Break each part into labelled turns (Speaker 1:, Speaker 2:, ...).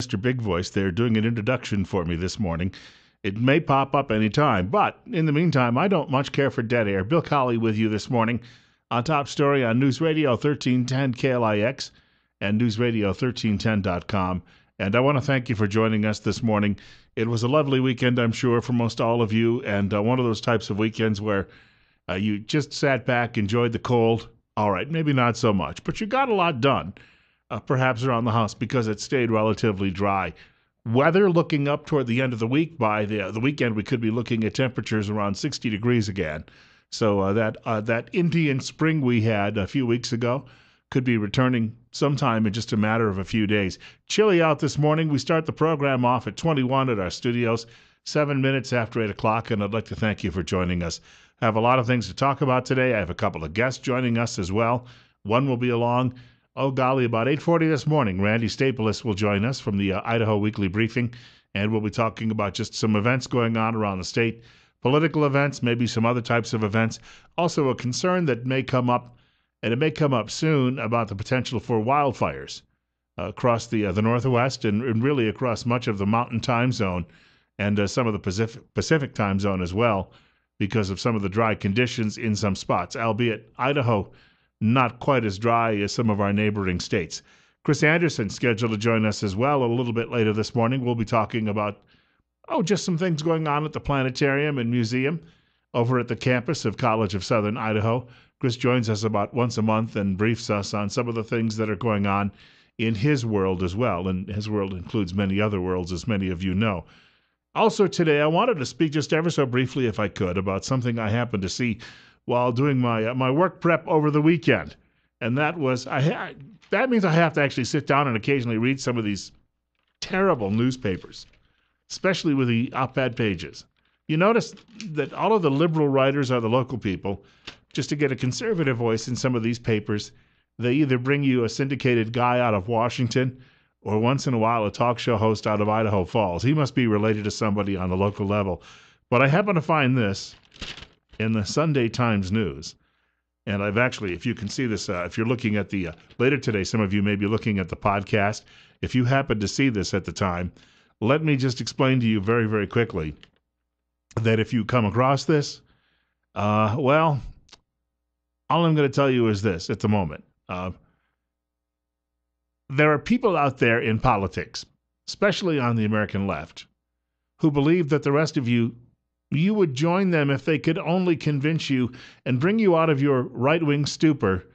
Speaker 1: Mr. Big Voice there doing an introduction for me this morning. It may pop up any time, but in the meantime, I don't much care for dead air. Bill Colley with you this morning on Top Story on News Radio 1310 KLIX and newsradio1310.com. And I want to thank you for joining us this morning. It was a lovely weekend, I'm sure, for most all of you, and one of those types of weekends where you just sat back, enjoyed the cold. All right, maybe not so much, but you got a lot done, perhaps around the house, because it stayed relatively dry. Weather looking up toward the end of the week. By the weekend, we could be looking at temperatures around 60 degrees again. So that Indian spring we had a few weeks ago could be returning sometime in just a matter of a few days. Chilly out this morning. We start the program off at 21 at our studios, 7 minutes after 8 o'clock, and I'd like to thank you for joining us. I have a lot of things to talk about today. I have a couple of guests joining us as well. One will be along, about 8:40 this morning. Randy Staples will join us from the Idaho Weekly Briefing, and we'll be talking about just some events going on around the state, political events, maybe some other types of events. Also a concern that may come up, and it may come up soon, about the potential for wildfires across the Northwest and really across much of the Mountain Time Zone and some of the Pacific Time Zone as well, because of some of the dry conditions in some spots, albeit Idaho not quite as dry as some of our neighboring states. Chris Anderson scheduled to join us as well a little bit later this morning. We'll be talking about, just some things going on at the planetarium and museum over at the campus of College of Southern Idaho. Chris joins us about once a month and briefs us on some of the things that are going on in his world as well, and his world includes many other worlds, as many of you know. Also today, I wanted to speak just ever so briefly, if I could, about something I happened to see while doing my work prep over the weekend. And that was, that means I have to actually sit down and occasionally read some of these terrible newspapers, especially with the op-ed pages. You notice that all of the liberal writers are the local people. Just to get a conservative voice in some of these papers, they either bring you a syndicated guy out of Washington or once in a while a talk show host out of Idaho Falls. He must be related to somebody on the local level. But I happen to find this in the Sunday Times News. And I've actually, if you can see this, if you're looking at the, later today, some of you may be looking at the podcast. If you happen to see this at the time, let me just explain to you very, very quickly that if you come across this, all I'm going to tell you is this at the moment. There are people out there in politics, especially on the American left, who believe that the rest of you would join them if they could only convince you and bring you out of your right-wing stupor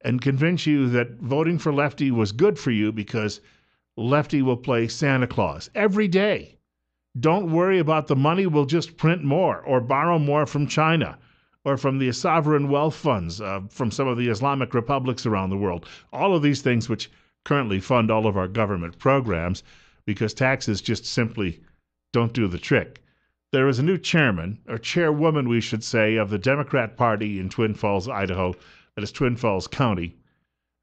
Speaker 1: and convince you that voting for Lefty was good for you because Lefty will play Santa Claus every day. Don't worry about the money, we'll just print more or borrow more from China or from the sovereign wealth funds from some of the Islamic republics around the world. All of these things which currently fund all of our government programs because taxes just simply don't do the trick. There is a new chairman, or chairwoman, we should say, of the Democrat Party in Twin Falls, Idaho. That is Twin Falls County.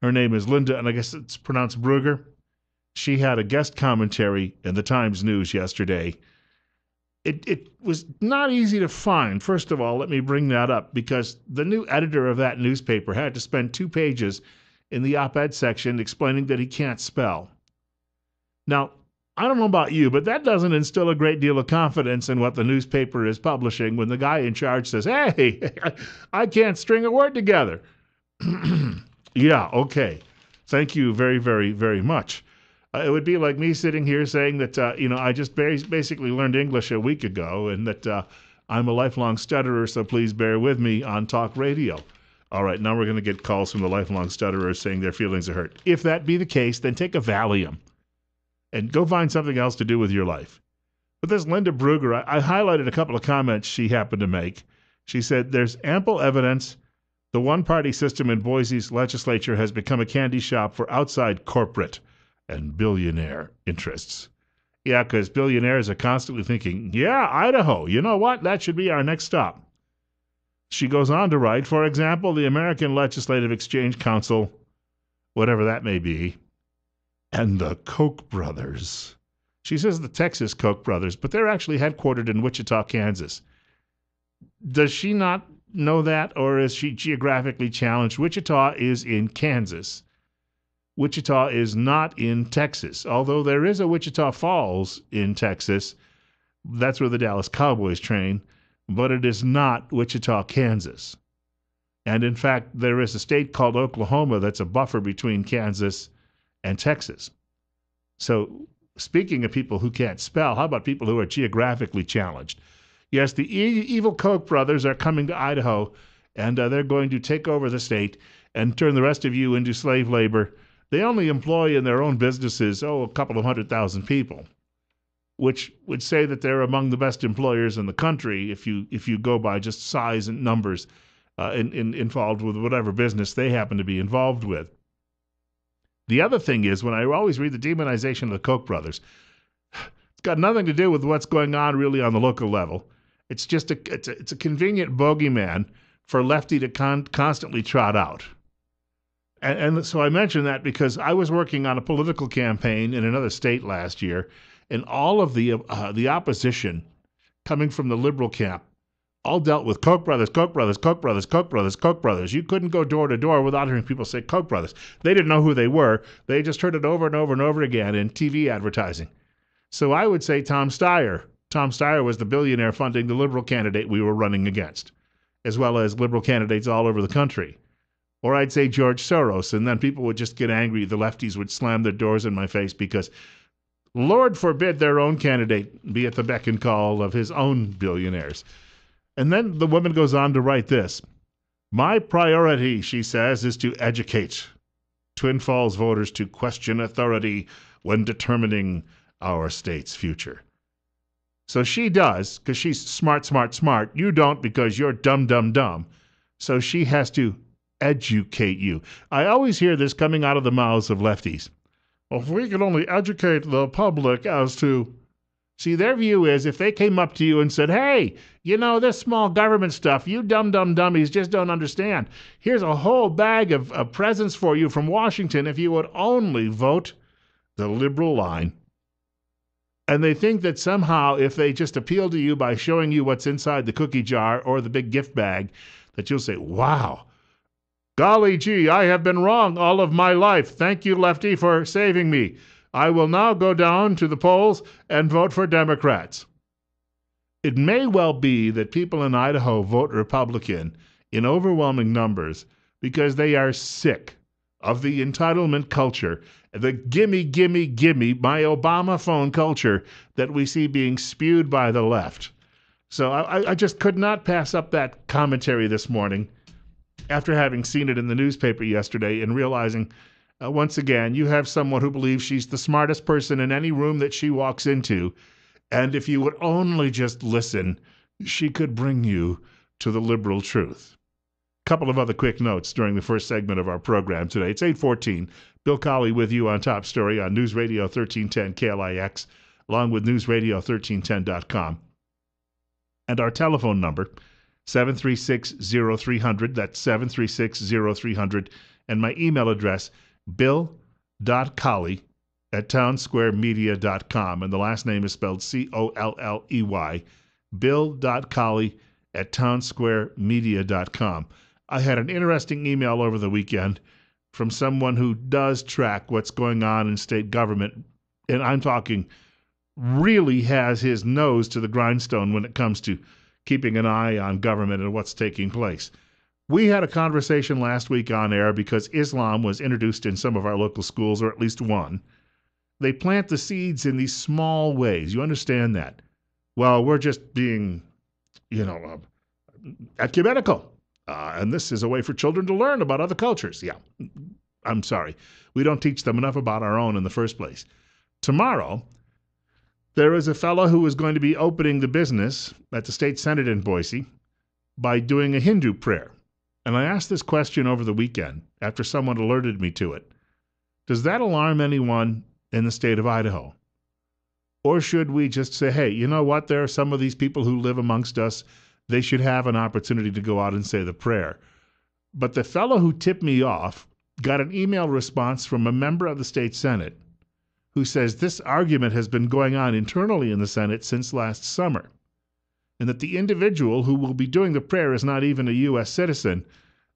Speaker 1: Her name is Linda, and I guess it's pronounced Brugger. She had a guest commentary in the Times News yesterday. It was not easy to find. First of all, let me bring that up, because the new editor of that newspaper had to spend 2 pages in the op-ed section explaining that he can't spell. Now, I don't know about you, but that doesn't instill a great deal of confidence in what the newspaper is publishing when the guy in charge says, hey, I can't string a word together. Yeah, okay. Thank you very, very, very much. It would be like me sitting here saying that, I just basically learned English a week ago and that I'm a lifelong stutterer, so please bear with me on talk radio. All right, now we're going to get calls from the lifelong stutterers saying their feelings are hurt. If that be the case, then take a Valium and go find something else to do with your life. But this Linda Brugger, I highlighted a couple of comments she happened to make. She said, there's ample evidence the one-party system in Boise's legislature has become a candy shop for outside corporate and billionaire interests. Yeah, because billionaires are constantly thinking, yeah, Idaho, you know what? That should be our next stop. She goes on to write, for example, the American Legislative Exchange Council, whatever that may be, and the Koch brothers. She says the Texas Koch brothers, but they're actually headquartered in Wichita, Kansas. Does she not know that, or is she geographically challenged? Wichita is in Kansas. Wichita is not in Texas, although there is a Wichita Falls in Texas. That's where the Dallas Cowboys train, but it is not Wichita, Kansas. And in fact, there is a state called Oklahoma that's a buffer between Kansas and Texas. So speaking of people who can't spell, how about people who are geographically challenged? Yes, the evil Koch brothers are coming to Idaho, and they're going to take over the state and turn the rest of you into slave labor. They only employ in their own businesses, a couple of 100,000 people, which would say that they're among the best employers in the country if you go by just size and numbers involved with whatever business they happen to be involved with. The other thing is, when I always read the demonization of the Koch brothers, it's got nothing to do with what's going on really on the local level. It's just it's a convenient bogeyman for Lefty to constantly trot out. And so I mention that because I was working on a political campaign in another state last year, and all of the opposition coming from the liberal camp all dealt with Koch brothers, Koch brothers, Koch brothers, Koch brothers, Koch brothers. You couldn't go door to door without hearing people say Koch brothers. They didn't know who they were. They just heard it over and over and over again in TV advertising. So I would say Tom Steyer. Tom Steyer was the billionaire funding the liberal candidate we were running against, as well as liberal candidates all over the country. Or I'd say George Soros, and then people would just get angry. The lefties would slam their doors in my face because, Lord forbid, their own candidate be at the beck and call of his own billionaires. And then the woman goes on to write this. My priority, she says, is to educate Twin Falls voters to question authority when determining our state's future. So she does, because she's smart, smart, smart. You don't because you're dumb, dumb, dumb. So she has to educate you. I always hear this coming out of the mouths of lefties. Well, if we could only educate the public as to... See, their view is if they came up to you and said, hey, this small government stuff, you dumb, dumb, dummies just don't understand. Here's a whole bag of presents for you from Washington if you would only vote the liberal line. And they think that somehow if they just appeal to you by showing you what's inside the cookie jar or the big gift bag, that you'll say, wow, golly gee, I have been wrong all of my life. Thank you, Lefty, for saving me. I will now go down to the polls and vote for Democrats. It may well be that people in Idaho vote Republican in overwhelming numbers because they are sick of the entitlement culture, the gimme, gimme, gimme, my Obama phone culture that we see being spewed by the left. So I just could not pass up that commentary this morning after having seen it in the newspaper yesterday and realizing, once again, you have someone who believes she's the smartest person in any room that she walks into, and if you would only just listen, she could bring you to the liberal truth. Couple of other quick notes during the first segment of our program today. It's 8:14. Bill Colley with you on Top Story on News Radio 1310 KLIX, along with newsradio1310.com. And our telephone number, 736-0300. That's 736-0300. And my email address, bill.colley@townsquaremedia.com. And the last name is spelled Colley. bill.colley@townsquaremedia.com. I had an interesting email over the weekend from someone who does track what's going on in state government. And I'm talking really has his nose to the grindstone when it comes to keeping an eye on government and what's taking place. We had a conversation last week on air because Islam was introduced in some of our local schools, or at least one. They plant the seeds in these small ways. You understand that? Well, we're just being, ecumenical. And this is a way for children to learn about other cultures. Yeah, I'm sorry. We don't teach them enough about our own in the first place. Tomorrow, there is a fellow who is going to be opening the business at the state senate in Boise by doing a Hindu prayer. And I asked this question over the weekend after someone alerted me to it. Does that alarm anyone in the state of Idaho? Or should we just say, hey, you know what? There are some of these people who live amongst us. They should have an opportunity to go out and say the prayer. But the fellow who tipped me off got an email response from a member of the state senate who says this argument has been going on internally in the Senate since last summer, and that the individual who will be doing the prayer is not even a U.S. citizen,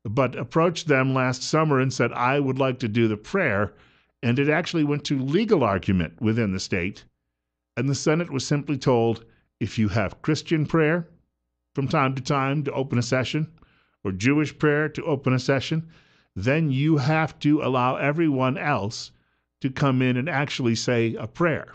Speaker 1: but approached them last summer and said, I would like to do the prayer, And it actually went to legal argument within the state. And the Senate was simply told, if you have Christian prayer from time to open a session, or Jewish prayer to open a session, then you have to allow everyone else to come in and actually say a prayer.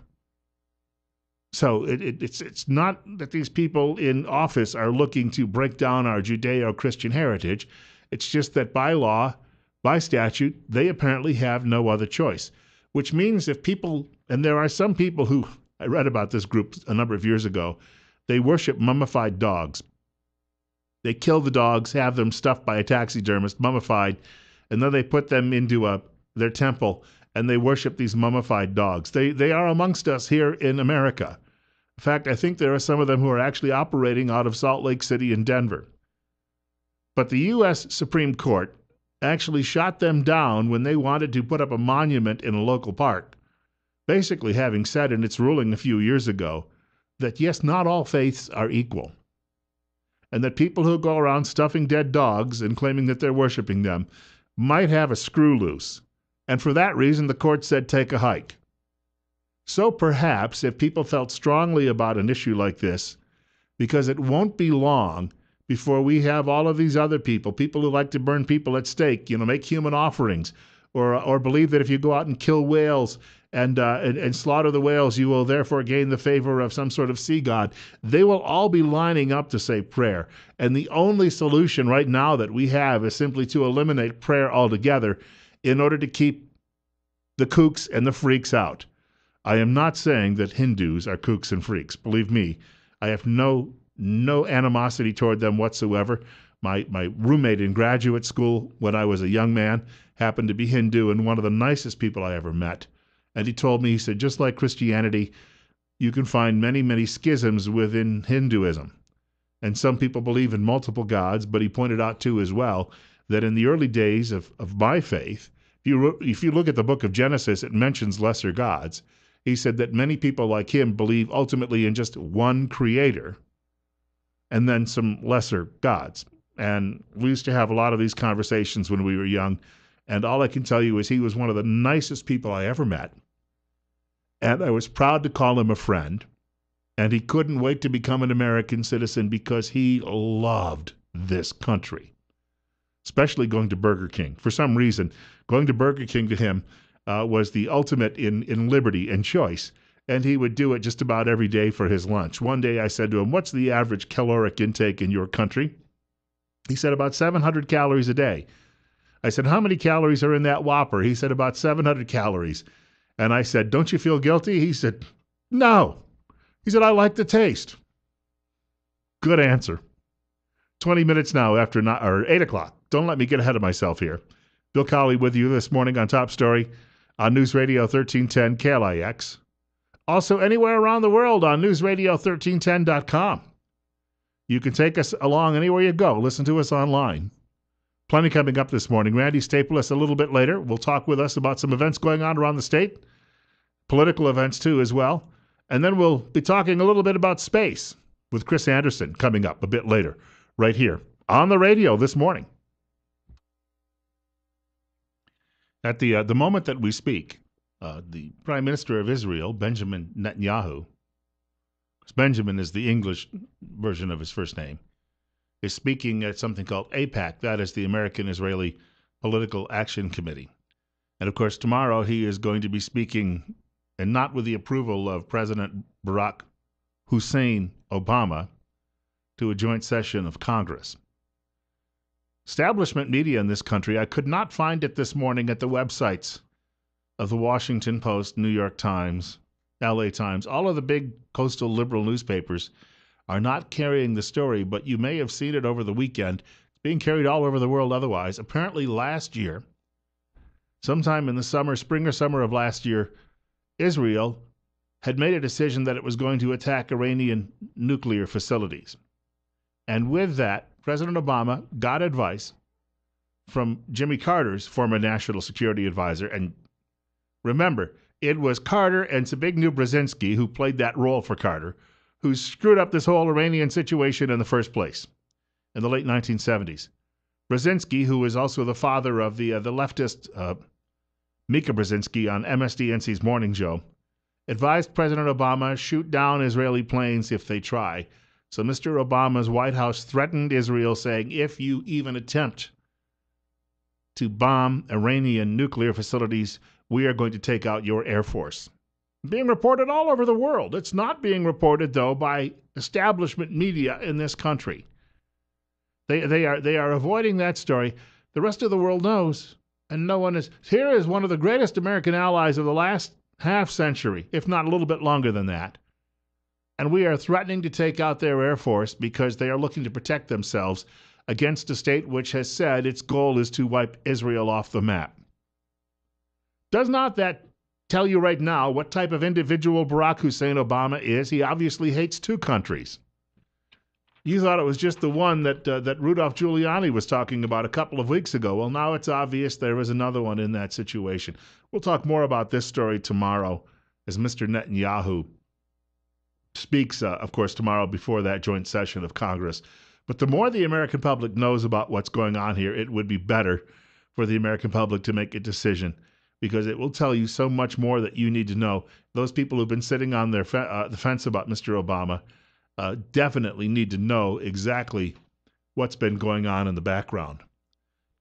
Speaker 1: So it's not that these people in office are looking to break down our Judeo-Christian heritage. It's just that by law, by statute, they apparently have no other choice, which means if people, and there are some people who, I read about this group a number of years ago, they worship mummified dogs. They kill the dogs, have them stuffed by a taxidermist, mummified, and then they put them into their temple, and they worship these mummified dogs. They are amongst us here in America. In fact, I think there are some of them who are actually operating out of Salt Lake City and Denver. But the U.S. Supreme Court actually shot them down when they wanted to put up a monument in a local park, basically having said in its ruling a few years ago that, yes, not all faiths are equal, and that people who go around stuffing dead dogs and claiming that they're worshiping them might have a screw loose. And for that reason, the court said take a hike. So perhaps if people felt strongly about an issue like this, because it won't be long before we have all of these other people who like to burn people at stake, make human offerings, or believe that if you go out and kill whales and slaughter the whales, you will therefore gain the favor of some sort of sea god. They will all be lining up to say prayer. And the only solution right now that we have is simply to eliminate prayer altogether in order to keep the kooks and the freaks out. I am not saying that Hindus are kooks and freaks. Believe me, I have no animosity toward them whatsoever. My roommate in graduate school when I was a young man happened to be Hindu and one of the nicest people I ever met. And he told me, he said, just like Christianity, you can find many, many schisms within Hinduism. And some people believe in multiple gods, but he pointed out too as well that in the early days of my faith, if you look at the book of Genesis, it mentions lesser gods. He said that many people like him believe ultimately in just one creator and then some lesser gods. And we used to have a lot of these conversations when we were young. And all I can tell you is he was one of the nicest people I ever met. And I was proud to call him a friend. And he couldn't wait to become an American citizen because he loved this country, especially going to Burger King. For some reason, going to Burger King to him was the ultimate in liberty and choice. And he would do it just about every day for his lunch. One day I said to him, what's the average caloric intake in your country? He said about 700 calories a day. I said, how many calories are in that Whopper? He said, about 700 calories. And I said, don't you feel guilty? He said, no. He said, I like the taste. Good answer. 20 minutes now after 8 o'clock. Don't let me get ahead of myself here. Bill Colley with you this morning on Top Story on News Radio 1310 KLIX. Also anywhere around the world on newsradio1310.com. You can take us along anywhere you go. Listen to us online. Plenty coming up this morning. Randy Staples a little bit later will talk with us about some events going on around the state, political events too as well. And then we'll be talking a little bit about space with Chris Anderson coming up a bit later, right here on the radio this morning. At the moment that we speak, the Prime Minister of Israel, Benjamin Netanyahu, Benjamin is the English version of his first name, is speaking at something called AIPAC, that is the American-Israeli Political Action Committee. And of course, tomorrow he is going to be speaking, and not with the approval of President Barack Hussein Obama, to a joint session of Congress. Establishment media in this country, I could not find it this morning at the websites of the Washington Post, New York Times, LA Times. All of the big coastal liberal newspapers are not carrying the story, but you may have seen it over the weekend. It's being carried all over the world otherwise. Apparently last year, sometime in the spring or summer of last year, Israel had made a decision that it was going to attack Iranian nuclear facilities. And with that, President Obama got advice from Jimmy Carter's former national security advisor. And remember, it was Carter and Zbigniew Brzezinski who played that role for Carter, who screwed up this whole Iranian situation in the first place in the late 1970s. Brzezinski, who was also the father of the leftist Mika Brzezinski on MSDNC's Morning Joe, advised President Obama shoot down Israeli planes if they try. So Mr. Obama's White House threatened Israel, saying, if you even attempt to bomb Iranian nuclear facilities, we are going to take out your Air Force. Being reported all over the world. It's not being reported, though, by establishment media in this country. They are avoiding that story. The rest of the world knows, and no one is. Here is one of the greatest American allies of the last half century, if not a little bit longer than that. And we are threatening to take out their Air Force because they are looking to protect themselves against a state which has said its goal is to wipe Israel off the map. Does not that tell you right now what type of individual Barack Hussein Obama is? He obviously hates two countries. You thought it was just the one that Rudolph Giuliani was talking about a couple of weeks ago. Well, now it's obvious there was another one in that situation. We'll talk more about this story tomorrow as Mr. Netanyahu speaks, of course, tomorrow before that joint session of Congress. But the more the American public knows about what's going on here, it would be better for the American public to make a decision, because it will tell you so much more that you need to know. Those people who've been sitting on their the fence about Mr. Obama definitely need to know exactly what's been going on in the background.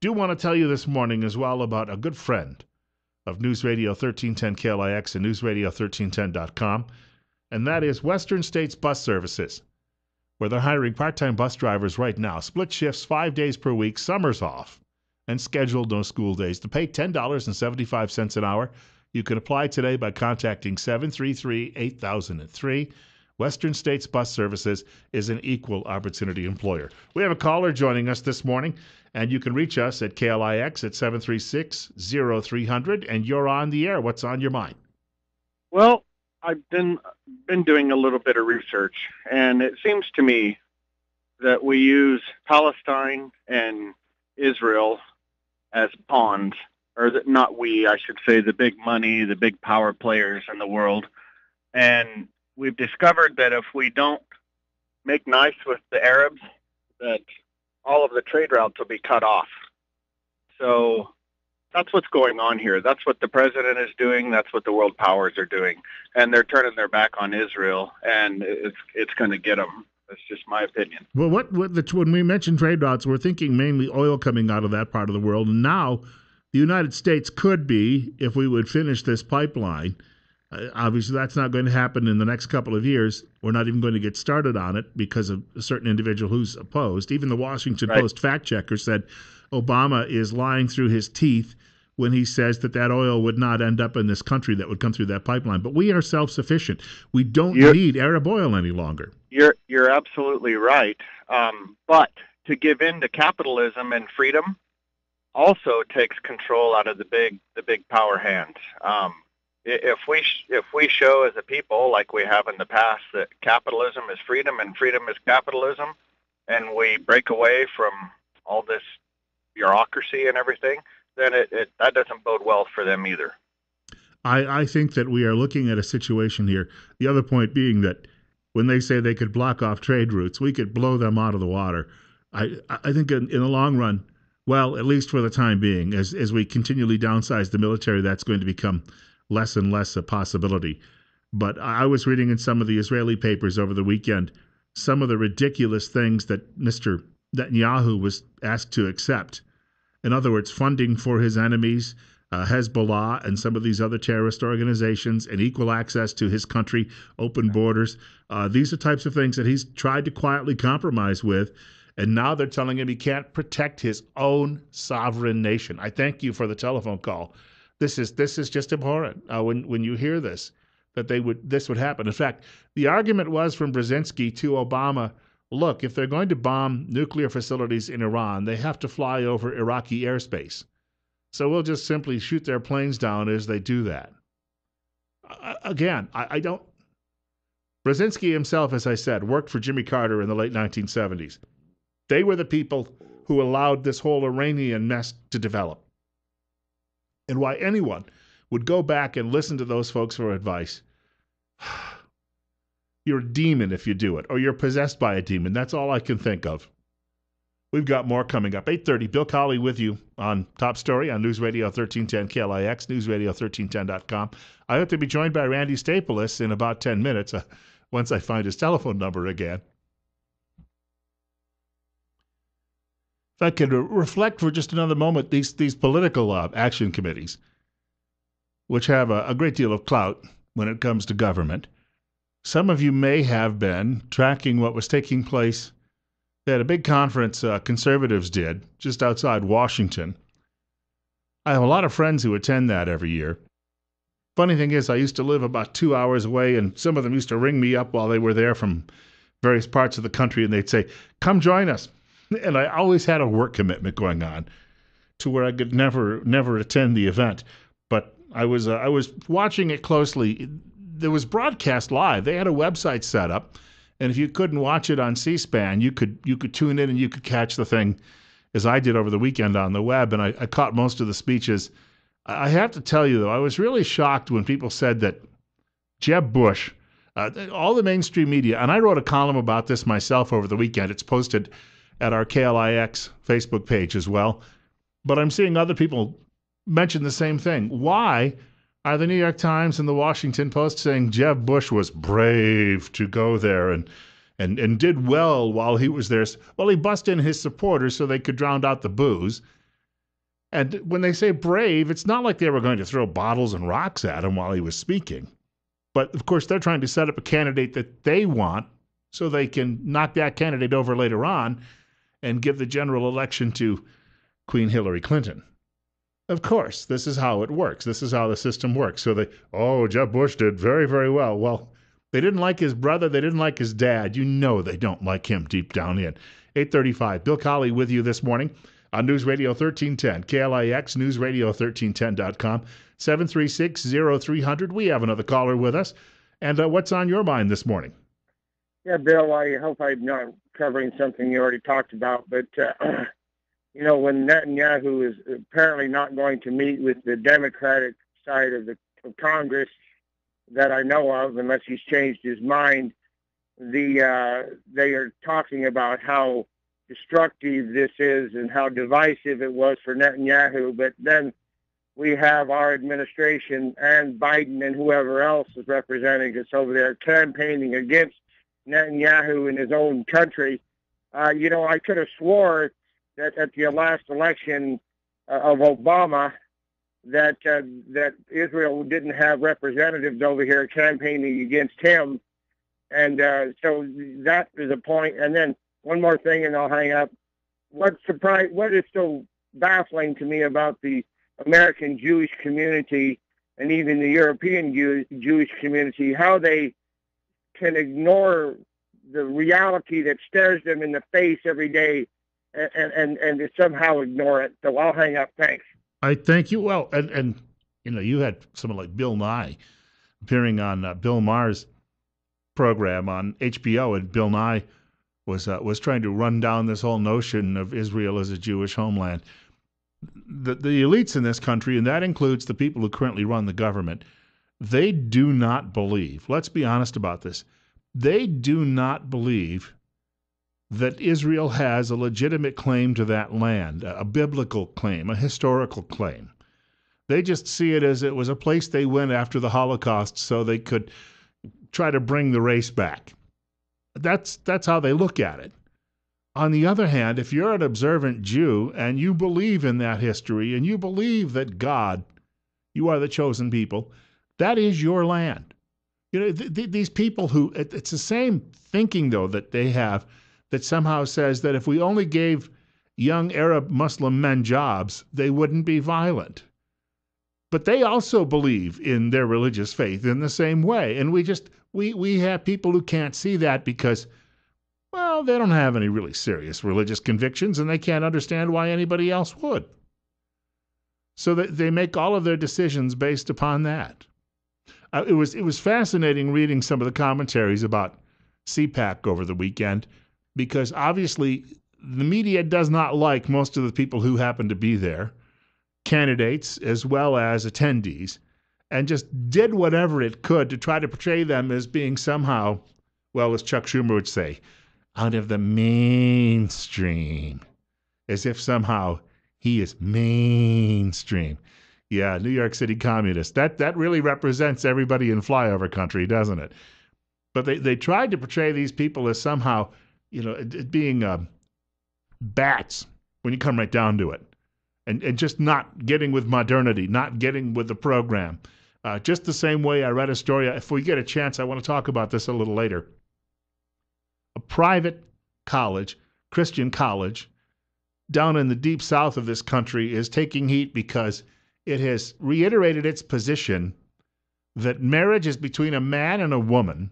Speaker 1: Do want to tell you this morning as well about a good friend of News Radio 1310 KLIX and newsradio1310.com, and that is Western States Bus Services, where they're hiring part-time bus drivers right now. Split shifts, 5 days per week, summers off, and scheduled no school days. To pay $10.75 an hour, you can apply today by contacting 733-8003. Western States Bus Services is an equal opportunity employer. We have a caller joining us this morning, and you can reach us at KLIX at 736-0300, and you're on the air. What's on your mind?
Speaker 2: Well, I've been doing a little bit of research, and it seems to me that we use Palestine and Israel as pawns, or that not we, I should say, the big money, the big power players in the world. And we've discovered that if we don't make nice with the Arabs, that all of the trade routes will be cut off. So that's what's going on here. That's what the president is doing. That's what the world powers are doing. And they're turning their back on Israel, and it's going to get them. That's just my opinion.
Speaker 1: Well, when we mention trade routes, we're thinking mainly oil coming out of that part of the world. And now the United States could be, if we would finish this pipeline, obviously that's not going to happen in the next couple of years. We're not even going to get started on it because of a certain individual who's opposed. Even the Washington Post fact checker said Obama is lying through his teeth when he says that oil would not end up in this country that would come through that pipeline. But we are self-sufficient. We don't need Arab oil any longer.
Speaker 2: You're absolutely right. But to give in to capitalism and freedom also takes control out of the big power hands. If we show as a people, like we have in the past, that capitalism is freedom and freedom is capitalism, and we break away from all this bureaucracy and everything, then that doesn't bode well for them either.
Speaker 1: I think that we are looking at a situation here. The other point being that when they say they could block off trade routes, we could blow them out of the water. I think in the long run, well, at least for the time being, as we continually downsize the military, that's going to become less and less a possibility. But I was reading in some of the Israeli papers over the weekend some of the ridiculous things that Mr. Netanyahu was asked to accept. In other words, funding for his enemies, Hezbollah and some of these other terrorist organizations, and equal access to his country, open borders. These are types of things that he's tried to quietly compromise with, and now they're telling him he can't protect his own sovereign nation. I thank you for the telephone call. This is just abhorrent when you hear this, that this would happen. In fact, the argument was from Brzezinski to Obama, look, if they're going to bomb nuclear facilities in Iran, they have to fly over Iraqi airspace. So we'll just simply shoot their planes down as they do that. Again, I don't... Brzezinski himself, as I said, worked for Jimmy Carter in the late 1970s. They were the people who allowed this whole Iranian mess to develop. And why anyone would go back and listen to those folks for advice, you're a demon if you do it, or you're possessed by a demon. That's all I can think of. We've got more coming up. 8:30, Bill Colley with you on Top Story on News Radio 1310 KLIX, newsradio1310.com. I hope to be joined by Randy Staples in about 10 minutes once I find his telephone number again. If I could reflect for just another moment, these political action committees, which have a great deal of clout when it comes to government. Some of you may have been tracking what was taking place. They had a big conference conservatives did just outside Washington. I have a lot of friends who attend that every year. Funny thing is, I used to live about 2 hours away, and some of them used to ring me up while they were there from various parts of the country, and they'd say, come join us. And I always had a work commitment going on to where I could never attend the event. But I was watching it closely. There was broadcast live. They had a website set up, and if you couldn't watch it on C-SPAN, you could tune in and you could catch the thing, as I did over the weekend on the web, and I caught most of the speeches. I have to tell you, though, I was really shocked when people said that Jeb Bush, all the mainstream media, and I wrote a column about this myself over the weekend. It's posted at our KLIX Facebook page as well. But I'm seeing other people mention the same thing. Why are the New York Times and the Washington Post saying Jeb Bush was brave to go there and did well while he was there? Well, he bussed in his supporters so they could drown out the boos. And when they say brave, it's not like they were going to throw bottles and rocks at him while he was speaking. But, of course, they're trying to set up a candidate that they want so they can knock that candidate over later on and give the general election to Queen Hillary Clinton. Of course, this is how it works. This is how the system works. So Jeb Bush did very, very well. Well, they didn't like his brother. They didn't like his dad. You know they don't like him deep down in. 8:35. Bill Colley with you this morning on News Radio 1310, KLIX, newsradio1310.com, 736-0300. We have another caller with us. And what's on your mind this morning?
Speaker 3: Yeah, Bill, I hope I'm not covering something you already talked about, but, when Netanyahu is apparently not going to meet with the Democratic side of Congress that I know of, unless he's changed his mind, they are talking about how destructive this is and how divisive it was for Netanyahu. But then we have our administration and Biden and whoever else is representing us over there campaigning against Netanyahu in his own country. I could have swore that at the last election of Obama that Israel didn't have representatives over here campaigning against him. And so that is a point. And then one more thing, and I'll hang up. What is so baffling to me about the American Jewish community and even the European Jewish community, how they can ignore the reality that stares them in the face every day and to somehow ignore it. So I'll hang up. Thanks.
Speaker 1: I thank you. Well, and you had someone like Bill Nye appearing on Bill Maher's program on HBO, and Bill Nye was trying to run down this whole notion of Israel as a Jewish homeland. The elites in this country, and that includes the people who currently run the government, they do not believe, let's be honest about this, they do not believe that Israel has a legitimate claim to that land, a biblical claim, a historical claim. They just see it as it was a place they went after the Holocaust so they could try to bring the race back. That's how they look at it. On the other hand, if you're an observant Jew and you believe in that history and you believe that God, you are the chosen people, that is your land. These people who, it's the same thinking, though, that they have that somehow says that if we only gave young Arab Muslim men jobs, they wouldn't be violent. But they also believe in their religious faith in the same way. And we have people who can't see that because, well, they don't have any really serious religious convictions and they can't understand why anybody else would. So they make all of their decisions based upon that. It was fascinating reading some of the commentaries about CPAC over the weekend, because obviously the media does not like most of the people who happen to be there, candidates as well as attendees, and just did whatever it could to try to portray them as being somehow, well, as Chuck Schumer would say, out of the mainstream. as if somehow he is mainstream. Yeah, New York City communist. That really represents everybody in flyover country, doesn't it? But they tried to portray these people as somehow, being bats when you come right down to it, and just not getting with modernity, not getting with the program. Just the same way I read a story. If we get a chance, I want to talk about this a little later. A private college, Christian college, down in the deep south of this country is taking heat because it has reiterated its position that marriage is between a man and a woman,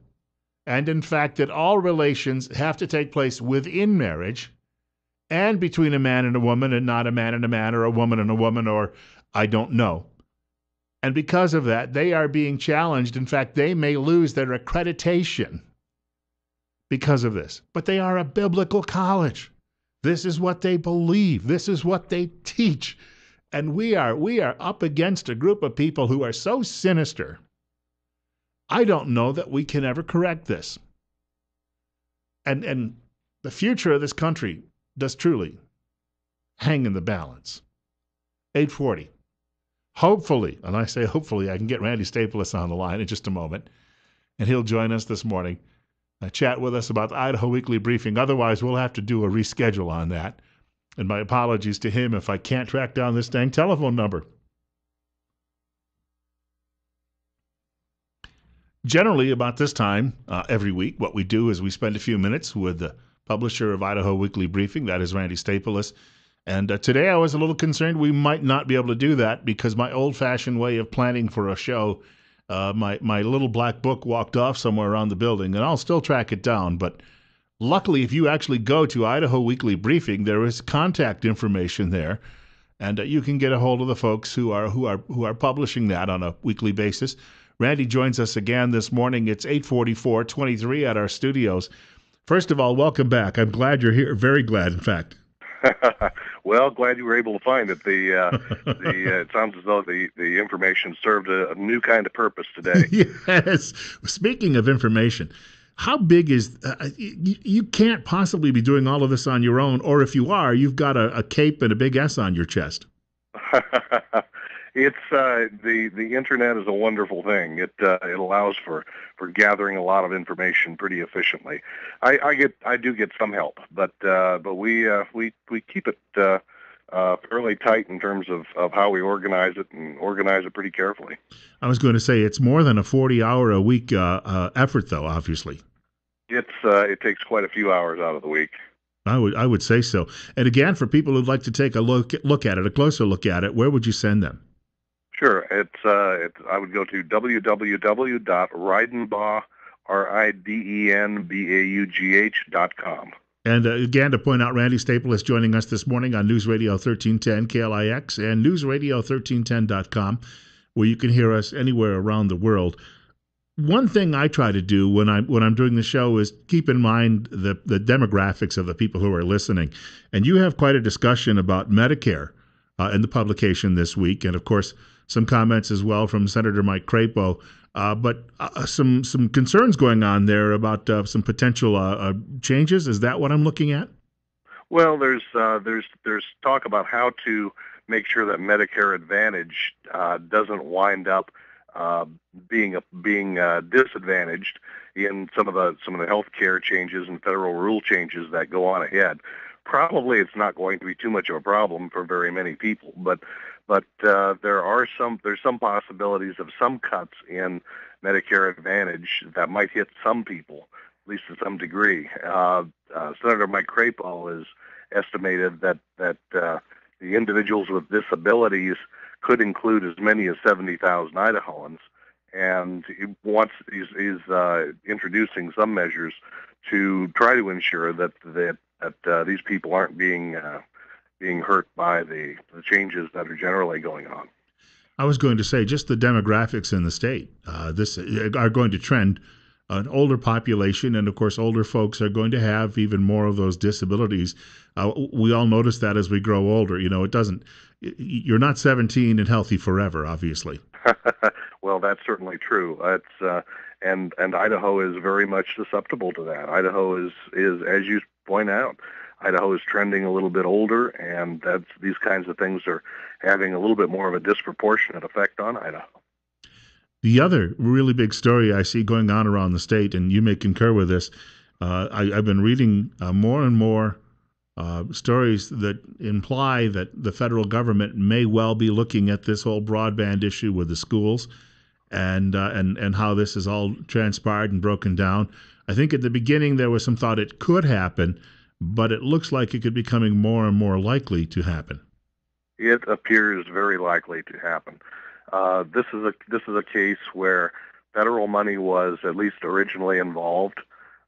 Speaker 1: and in fact that all relations have to take place within marriage and between a man and a woman, and not a man and a man or a woman and a woman, or I don't know. And because of that, they are being challenged. In fact, they may lose their accreditation because of this. But they are a biblical college. This is what they believe. This is what they teach. And we are up against a group of people who are so sinister. I don't know that we can ever correct this. And the future of this country does truly hang in the balance. 840. Hopefully, and I say hopefully, I can get Randy Staples on the line in just a moment, and he'll join us this morning, chat with us about the Idaho Weekly Briefing. Otherwise, we'll have to do a reschedule on that. And my apologies to him if I can't track down this dang telephone number. Generally, about this time every week, what we do is we spend a few minutes with the publisher of Idaho Weekly Briefing. That is Randy Staples. And today I was a little concerned we might not be able to do that because my old-fashioned way of planning for a show, my little black book walked off somewhere around the building, and I'll still track it down. But luckily, if you actually go to Idaho Weekly Briefing, there is contact information there, and you can get a hold of the folks who are publishing that on a weekly basis. Randy joins us again this morning. It's 8:44:23 at our studios. First of all, welcome back. I'm glad you're here. Very glad, in fact.
Speaker 4: Well, glad you were able to find it. It sounds as though the information served a new kind of purpose today.
Speaker 1: Yes. Speaking of information, how big is you can't possibly be doing all of this on your own, or if you are, you've got a cape and a big S on your chest.
Speaker 4: It's the internet is a wonderful thing. It allows for gathering a lot of information pretty efficiently. I do get some help, but we keep it fairly tight in terms of how we organize it, and organize it pretty carefully.
Speaker 1: I was going to say it's more than a 40-hour-a-week effort, though. Obviously,
Speaker 4: it takes quite a few hours out of the week.
Speaker 1: I would say so. And again, for people who'd like to take a look at it, a closer look at it, where would you send them?
Speaker 4: Sure. I would go to www.ridenbaugh.com.
Speaker 1: And again, to point out, Randy Staples is joining us this morning on News Radio 1310 KLIX and newsradio1310.com, where you can hear us anywhere around the world. One thing I try to do when I'm doing the show is keep in mind the demographics of the people who are listening. And you have quite a discussion about Medicare in the publication this week, and of course some comments as well from Senator Mike Crapo, but some concerns going on there about some potential changes. Is that what I'm looking at?
Speaker 4: Well, there's talk about how to make sure that Medicare Advantage doesn't wind up being disadvantaged in some of the health care changes and federal rule changes that go on ahead. Probably it's not going to be too much of a problem for very many people, but there's some possibilities of some cuts in Medicare Advantage that might hit some people, at least to some degree. Senator Mike Crapo has estimated that the individuals with disabilities could include as many as 70,000 Idahoans, and he's introducing some measures to try to ensure that these people aren't being hurt by the changes that are generally going on.
Speaker 1: I was going to say just the demographics in the state this are going to trend an older population, and of course older folks are going to have even more of those disabilities. We all notice that as we grow older. You're not 17 and healthy forever, obviously.
Speaker 4: Well, that's certainly true. And Idaho is very much susceptible to that. Idaho is as you point out, Idaho is trending a little bit older, and these kinds of things are having a little bit more of a disproportionate effect on Idaho.
Speaker 1: The other really big story I see going on around the state, and you may concur with this, I've been reading more and more stories that imply that the federal government may well be looking at this whole broadband issue with the schools, and how this has all transpired and broken down. I think at the beginning there was some thought it could happen, but it looks like it could be becoming more and more likely to happen.
Speaker 4: It appears very likely to happen. This is a case where federal money was at least originally involved,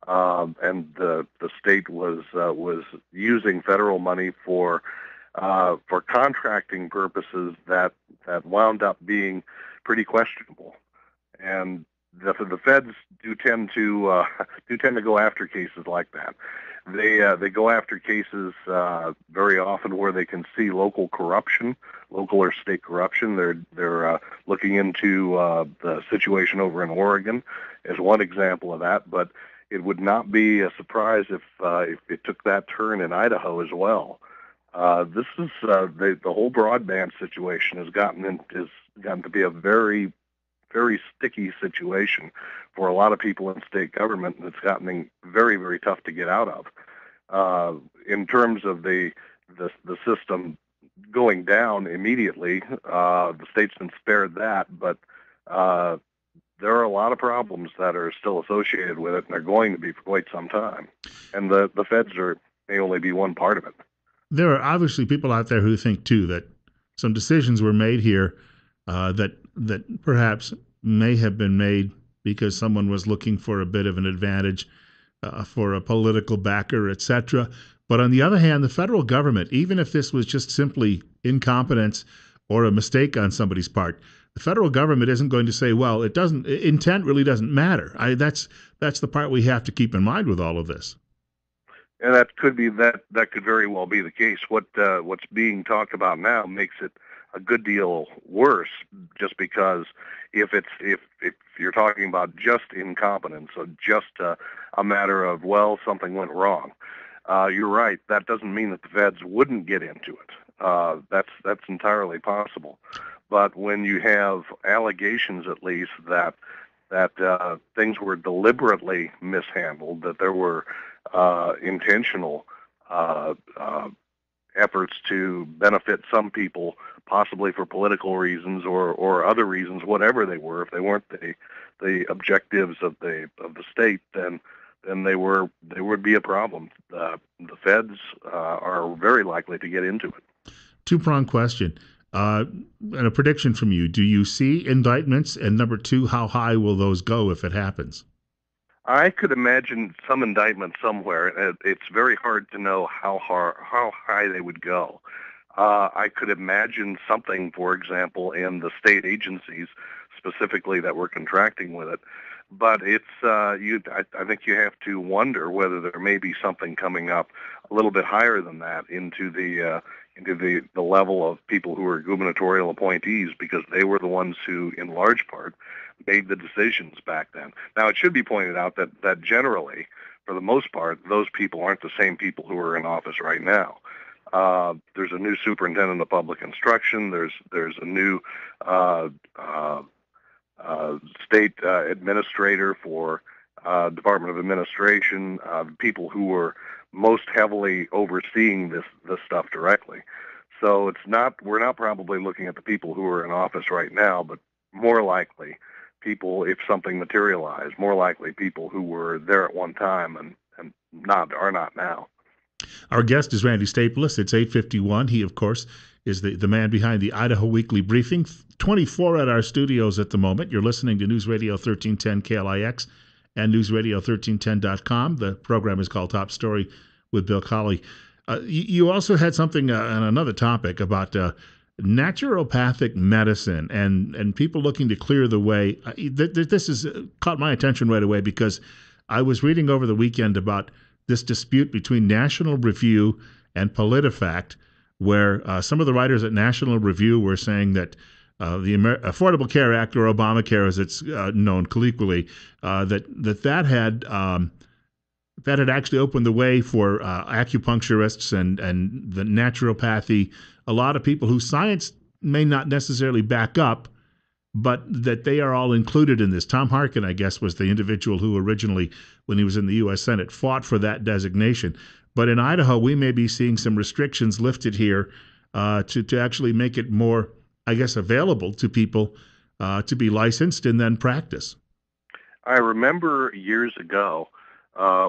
Speaker 4: and the state was using federal money for contracting purposes that wound up being pretty questionable. And the feds do tend to go after cases like that. They go after cases very often where they can see local corruption, local or state corruption. They're looking into the situation over in Oregon as one example of that. But it would not be a surprise if it took that turn in Idaho as well. This is the whole broadband situation has gotten to be a very, very sticky situation for a lot of people in state government, and it's gotten very, very tough to get out of. In terms of the system going down immediately, the state's been spared that, but there are a lot of problems that are still associated with it, and they're going to be for quite some time. And the feds may only be one part of it.
Speaker 1: There are obviously people out there who think, too, that some decisions were made here that perhaps may have been made because someone was looking for a bit of an advantage for a political backer, etc. But on the other hand, the federal government, even if this was just simply incompetence or a mistake on somebody's part, the federal government isn't going to say, well, intent really doesn't matter. That's the part we have to keep in mind with all of this.
Speaker 4: And that could very well be the case. What's being talked about now makes it a good deal worse, just because if you're talking about just incompetence or just a matter of, well, something went wrong, you're right. That doesn't mean that the feds wouldn't get into it. That's entirely possible. But when you have allegations, at least, that things were deliberately mishandled, that there were intentional efforts to benefit some people, possibly for political reasons or other reasons, whatever they were, if they weren't the objectives of the state, then there would be a problem. The feds are very likely to get into it.
Speaker 1: Two-pronged question. And a prediction from you. Do you see indictments? And number two, how high will those go if it happens?
Speaker 4: I could imagine some indictment somewhere. It's very hard to know how high they would go. I could imagine something, for example, in the state agencies specifically that were contracting with it. But I think you have to wonder whether there may be something coming up a little bit higher than that into the level of people who are gubernatorial appointees, because they were the ones who, in large part, made the decisions back then. Now, it should be pointed out that generally, for the most part, those people aren't the same people who are in office right now. There's a new superintendent of public instruction. There's a new state administrator for Department of Administration, people who were most heavily overseeing this stuff directly. So we're not probably looking at the people who are in office right now, but more likely people, if something materialized, more likely people who were there at one time and are not now.
Speaker 1: Our guest is Randy Staples. It's 8:51. He, of course, is the man behind the Idaho Weekly Briefing. 24 at our studios at the moment. You're listening to News Radio 1310 KLIX and newsradio1310.com. The program is called Top Story with Bill Colley. You also had something on another topic about naturopathic medicine and people looking to clear the way. This has caught my attention right away because I was reading over the weekend about this dispute between National Review and PolitiFact, where some of the writers at National Review were saying that the Affordable Care Act, or Obamacare as it's known colloquially, that had that had actually opened the way for acupuncturists and the naturopathy, a lot of people whose science may not necessarily back up, but that they are all included in this. Tom Harkin, I guess, was the individual who originally, when he was in the U.S. Senate, fought for that designation. But in Idaho, we may be seeing some restrictions lifted here to actually make it more, I guess, available to people to be licensed and then practice.
Speaker 4: I remember years ago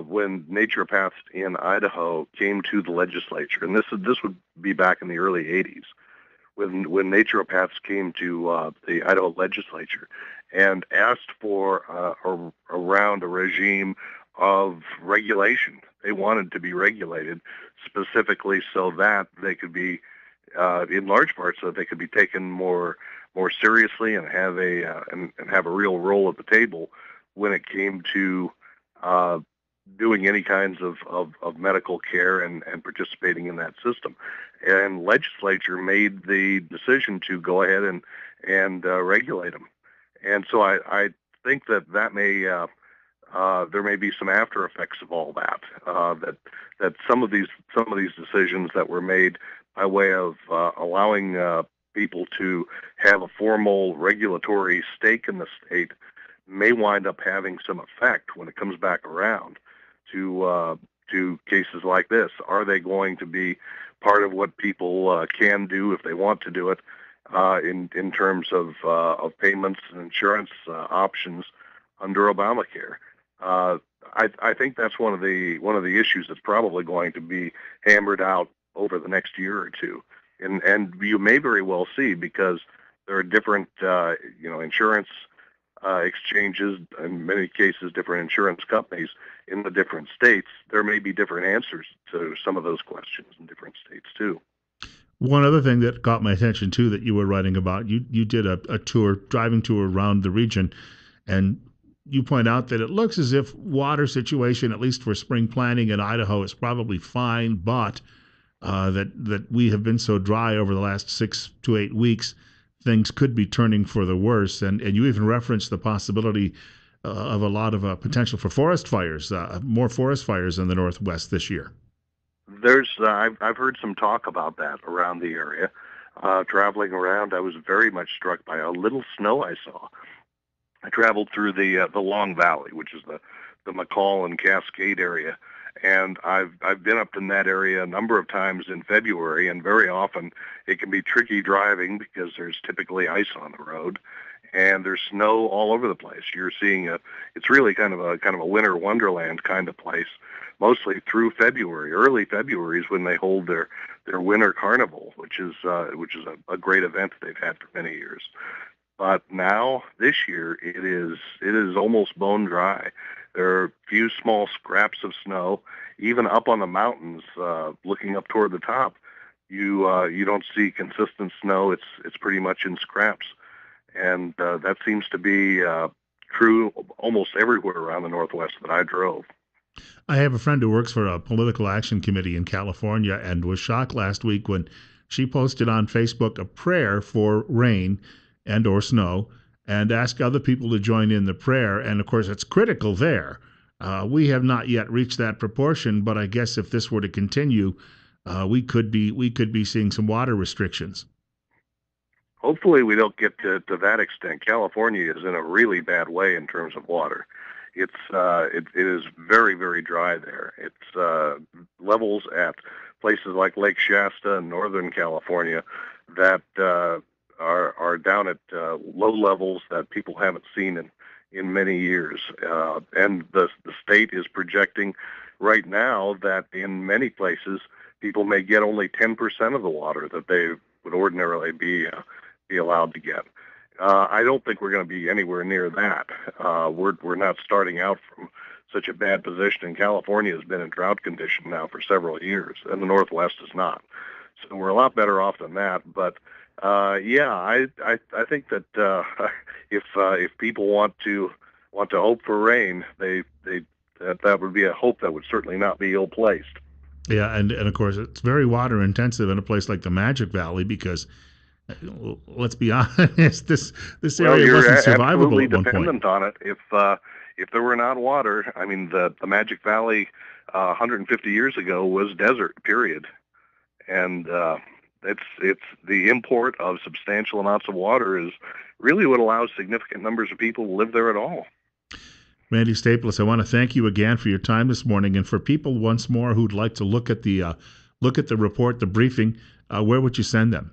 Speaker 4: when naturopaths in Idaho came to the legislature, and this would be back in the early '80s, when naturopaths came to the Idaho legislature and asked for around a regime of regulation. They wanted to be regulated specifically so that they could be, in large part, so that they could be taken more seriously and have a real role at the table when it came to doing any kinds of medical care and participating in that system. And legislature made the decision to go ahead and regulate them. And so I think that may there may be some after effects of all that. That some of these decisions that were made by way of allowing people to have a formal regulatory stake in the state may wind up having some effect when it comes back around to cases like this. Are they going to be part of what people can do if they want to do it in terms of payments and insurance options under Obamacare? I think that's one of the issues that's probably going to be hammered out over the next year or two, and you may very well see, because there are different insurance exchanges, in many cases different insurance companies in the different states. There may be different answers to some of those questions in different states too.
Speaker 1: One other thing that caught my attention too that you were writing about, you did a driving tour around the region, and you point out that it looks as if water situation, at least for spring planting in Idaho, is probably fine, but that we have been so dry over the last 6 to 8 weeks, things could be turning for the worse. And you even referenced the possibility of a lot of potential for forest fires, more forest fires in the Northwest this year.
Speaker 4: There's I've heard some talk about that around the area. Traveling around, I was very much struck by a little snow I saw. I traveled through the Long Valley, which is the McCall and Cascade area, and I've been up in that area a number of times in February, and very often it can be tricky driving because there's typically ice on the road, and there's snow all over the place. You're seeing it's really kind of a winter wonderland kind of place, mostly through February. Early February is when they hold their winter carnival, which is a great event that they've had for many years. But now, this year, it is almost bone dry. There are a few small scraps of snow, even up on the mountains, looking up toward the top. You don't see consistent snow. It's pretty much in scraps, and that seems to be true almost everywhere around the Northwest that I drove.
Speaker 1: I have a friend who works for a political action committee in California and was shocked last week when she posted on Facebook a prayer for rain and or snow, and ask other people to join in the prayer. And of course, it's critical there. We have not yet reached that proportion, but I guess if this were to continue, we could be seeing some water restrictions.
Speaker 4: Hopefully, we don't get to that extent. California is in a really bad way in terms of water. It is very, very dry there. It's levels at places like Lake Shasta in Northern California that are down at low levels that people haven't seen in many years. And the state is projecting right now that in many places people may get only 10% of the water that they would ordinarily be allowed to get. I don't think we're going to be anywhere near that. We're not starting out from such a bad position, and California has been in drought condition now for several years, and the Northwest is not. So we're a lot better off than that. But I think that if people want to hope for rain, that would be a hope that would certainly not be ill-placed.
Speaker 1: Yeah, and of course it's very water intensive in a place like the Magic Valley because, let's be honest, this area wasn't survivable at one point.
Speaker 4: You're absolutely dependent on it. if there were not water, I mean, the Magic Valley 150 years ago was desert, period. And it's the import of substantial amounts of water is really what allows significant numbers of people to live there at all.
Speaker 1: Randy Staples, I want to thank you again for your time this morning. And for people once more who'd like to look at the report, the briefing, where would you send them?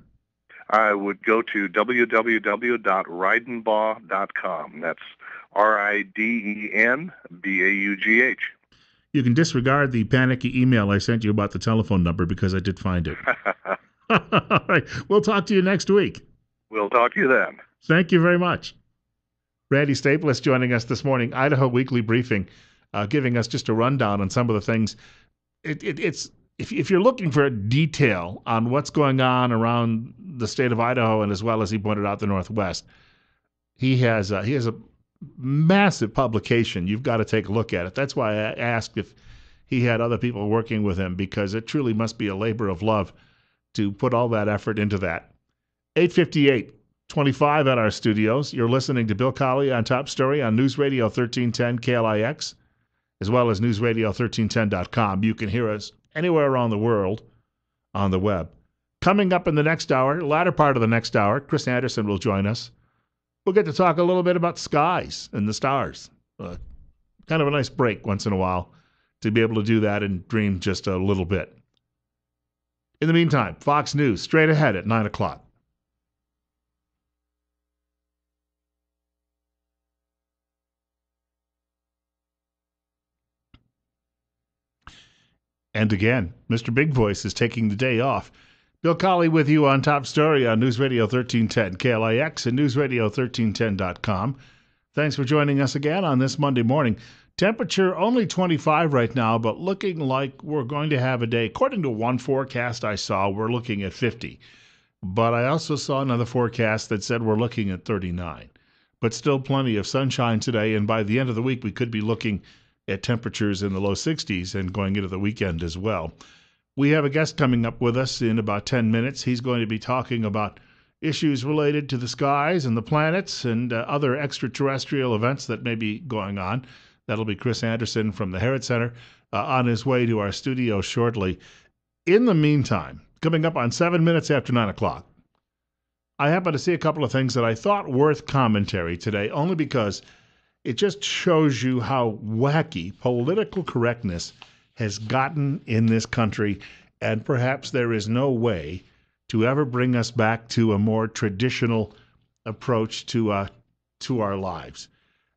Speaker 4: I would go to www.ridenbaugh.com. That's RIDENBAUGH.
Speaker 1: You can disregard the panicky email I sent you about the telephone number because I did find it. All right. We'll talk to you next week.
Speaker 4: We'll talk to you then.
Speaker 1: Thank you very much. Randy Staples joining us this morning, Idaho Weekly Briefing, giving us just a rundown on some of the things. It's if you're looking for detail on what's going on around the state of Idaho and as well as he pointed out the Northwest, he has a massive publication. You've got to take a look at it. That's why I asked if he had other people working with him, because it truly must be a labor of love to put all that effort into that. 8:58:25 at our studios. You're listening to Bill Colley on Top Story on News Radio 1310 KLIX, as well as newsradio1310.com. You can hear us anywhere around the world on the web. Coming up in the next hour, latter part of the next hour, Chris Anderson will join us. We'll get to talk a little bit about skies and the stars. Kind of a nice break once in a while to be able to do that and dream just a little bit. In the meantime, Fox News straight ahead at 9 o'clock. And again, Mr. Big Voice is taking the day off. Bill Colley with you on Top Story on News Radio 1310 KLIX and newsradio1310.com. Thanks for joining us again on this Monday morning. Temperature only 25 right now, but looking like we're going to have a day. According to one forecast I saw, we're looking at 50. But I also saw another forecast that said we're looking at 39. But still plenty of sunshine today, and by the end of the week we could be looking at temperatures in the low 60s and going into the weekend as well. We have a guest coming up with us in about 10 minutes. He's going to be talking about issues related to the skies and the planets and other extraterrestrial events that may be going on. That'll be Chris Anderson from the Herod Center on his way to our studio shortly. In the meantime, coming up on 7 minutes after 9 o'clock, I happened to see a couple of things that I thought worth commentary today, only because it just shows you how wacky political correctness has gotten in this country, and perhaps there is no way to ever bring us back to a more traditional approach to our lives.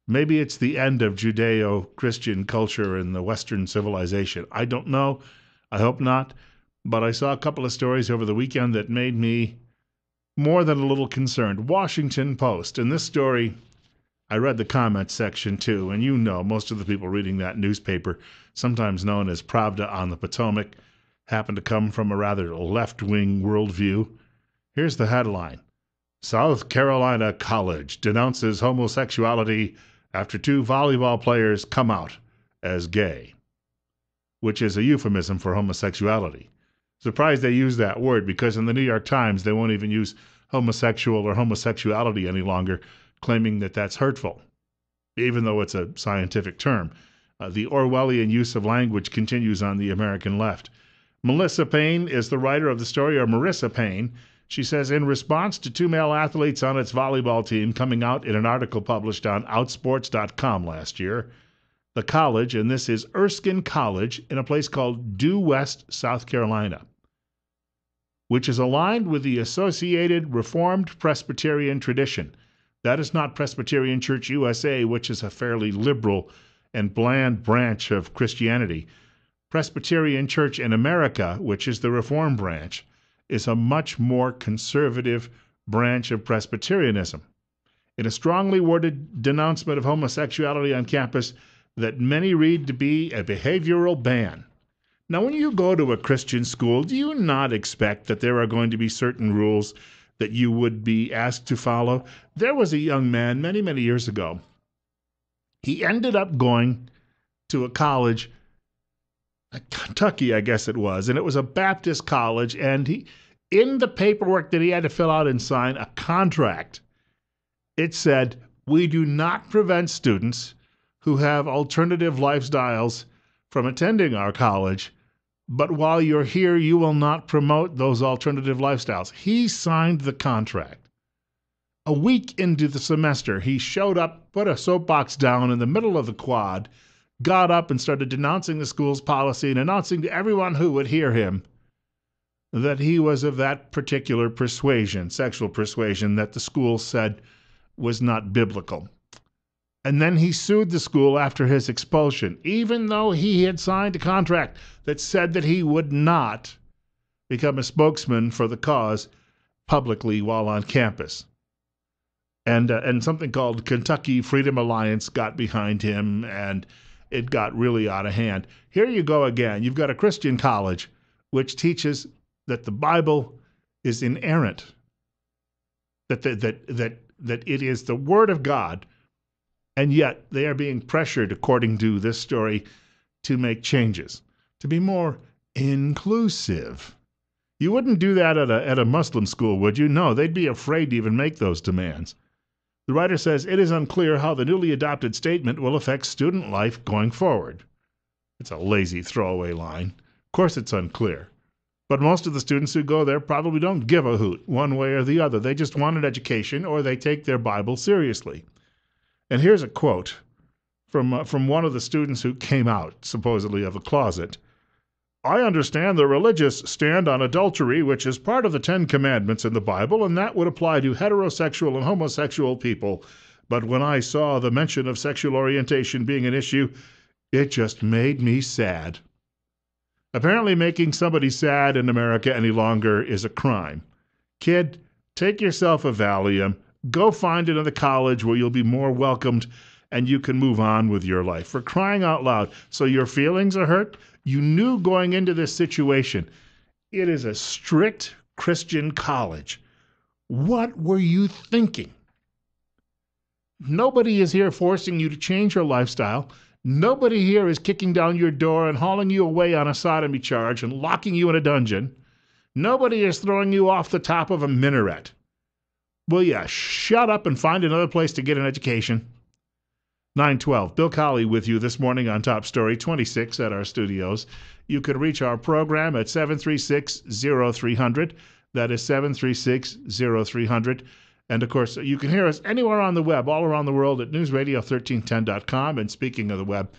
Speaker 1: Maybe it's the end of Judeo-Christian culture in the Western civilization. I don't know. I hope not. But I saw a couple of stories over the weekend that made me more than a little concerned. Washington Post. In this story, I read the comments section too, and you know most of the people reading that newspaper, sometimes known as Pravda on the Potomac, happen to come from a rather left-wing worldview. Here's the headline. South Carolina College denounces homosexuality after 2 volleyball players come out as gay, which is a euphemism for homosexuality. Surprised they use that word, because in the New York Times they won't even use homosexual or homosexuality any longer, claiming that that's hurtful, even though it's a scientific term. The Orwellian use of language continues on the American left. Melissa Payne is the writer of the story, or Marissa Payne. She says, in response to 2 male athletes on its volleyball team coming out in an article published on Outsports.com last year, the college, and this is Erskine College in a place called Due West, South Carolina, which is aligned with the Associated Reformed Presbyterian tradition. That is not Presbyterian Church USA, which is a fairly liberal and bland branch of Christianity. Presbyterian Church in America, which is the Reformed branch, is a much more conservative branch of Presbyterianism. In a strongly worded denouncement of homosexuality on campus that many read to be a behavioral ban. Now, when you go to a Christian school, do you not expect that there are going to be certain rules that you would be asked to follow? There was a young man many, many years ago. He ended up going to a college, Kentucky, I guess it was, and it was a Baptist college, and he, in the paperwork that he had to fill out and sign, a contract, it said, we do not prevent students who have alternative lifestyles from attending our college, but while you're here, you will not promote those alternative lifestyles. He signed the contract. A week into the semester, he showed up, put a soapbox down in the middle of the quad, got up and started denouncing the school's policy and announcing to everyone who would hear him that he was of that particular persuasion, sexual persuasion, that the school said was not biblical. And then he sued the school after his expulsion, even though he had signed a contract that said that he would not become a spokesman for the cause publicly while on campus. And something called Kentucky Freedom Alliance got behind him, and it got really out of hand. Here you go again. You've got a Christian college which teaches that the Bible is inerrant, that it is the Word of God, and yet they are being pressured, according to this story, to make changes, to be more inclusive. You wouldn't do that at a Muslim school, would you? No, they'd be afraid to even make those demands. The writer says, it is unclear how the newly adopted statement will affect student life going forward. It's a lazy throwaway line. Of course it's unclear. But most of the students who go there probably don't give a hoot one way or the other. They just want an education, or they take their Bible seriously. And here's a quote from one of the students who came out, supposedly, of the closet. I understand the religious stand on adultery, which is part of the 10 Commandments in the Bible, and that would apply to heterosexual and homosexual people. But when I saw the mention of sexual orientation being an issue, it just made me sad. Apparently making somebody sad in America any longer is a crime. Kid, take yourself a Valium, go find another college where you'll be more welcomed and you can move on with your life. For crying out loud. So your feelings are hurt? You knew going into this situation, it is a strict Christian college. What were you thinking? Nobody is here forcing you to change your lifestyle. Nobody here is kicking down your door and hauling you away on a sodomy charge and locking you in a dungeon. Nobody is throwing you off the top of a minaret. Will ya shut up and find another place to get an education? 912. Bill Colley with you this morning on Top Story 26 at our studios. You can reach our program at 736-0300. That is 736-0300. And, of course, you can hear us anywhere on the web, all around the world at newsradio1310.com. And speaking of the web,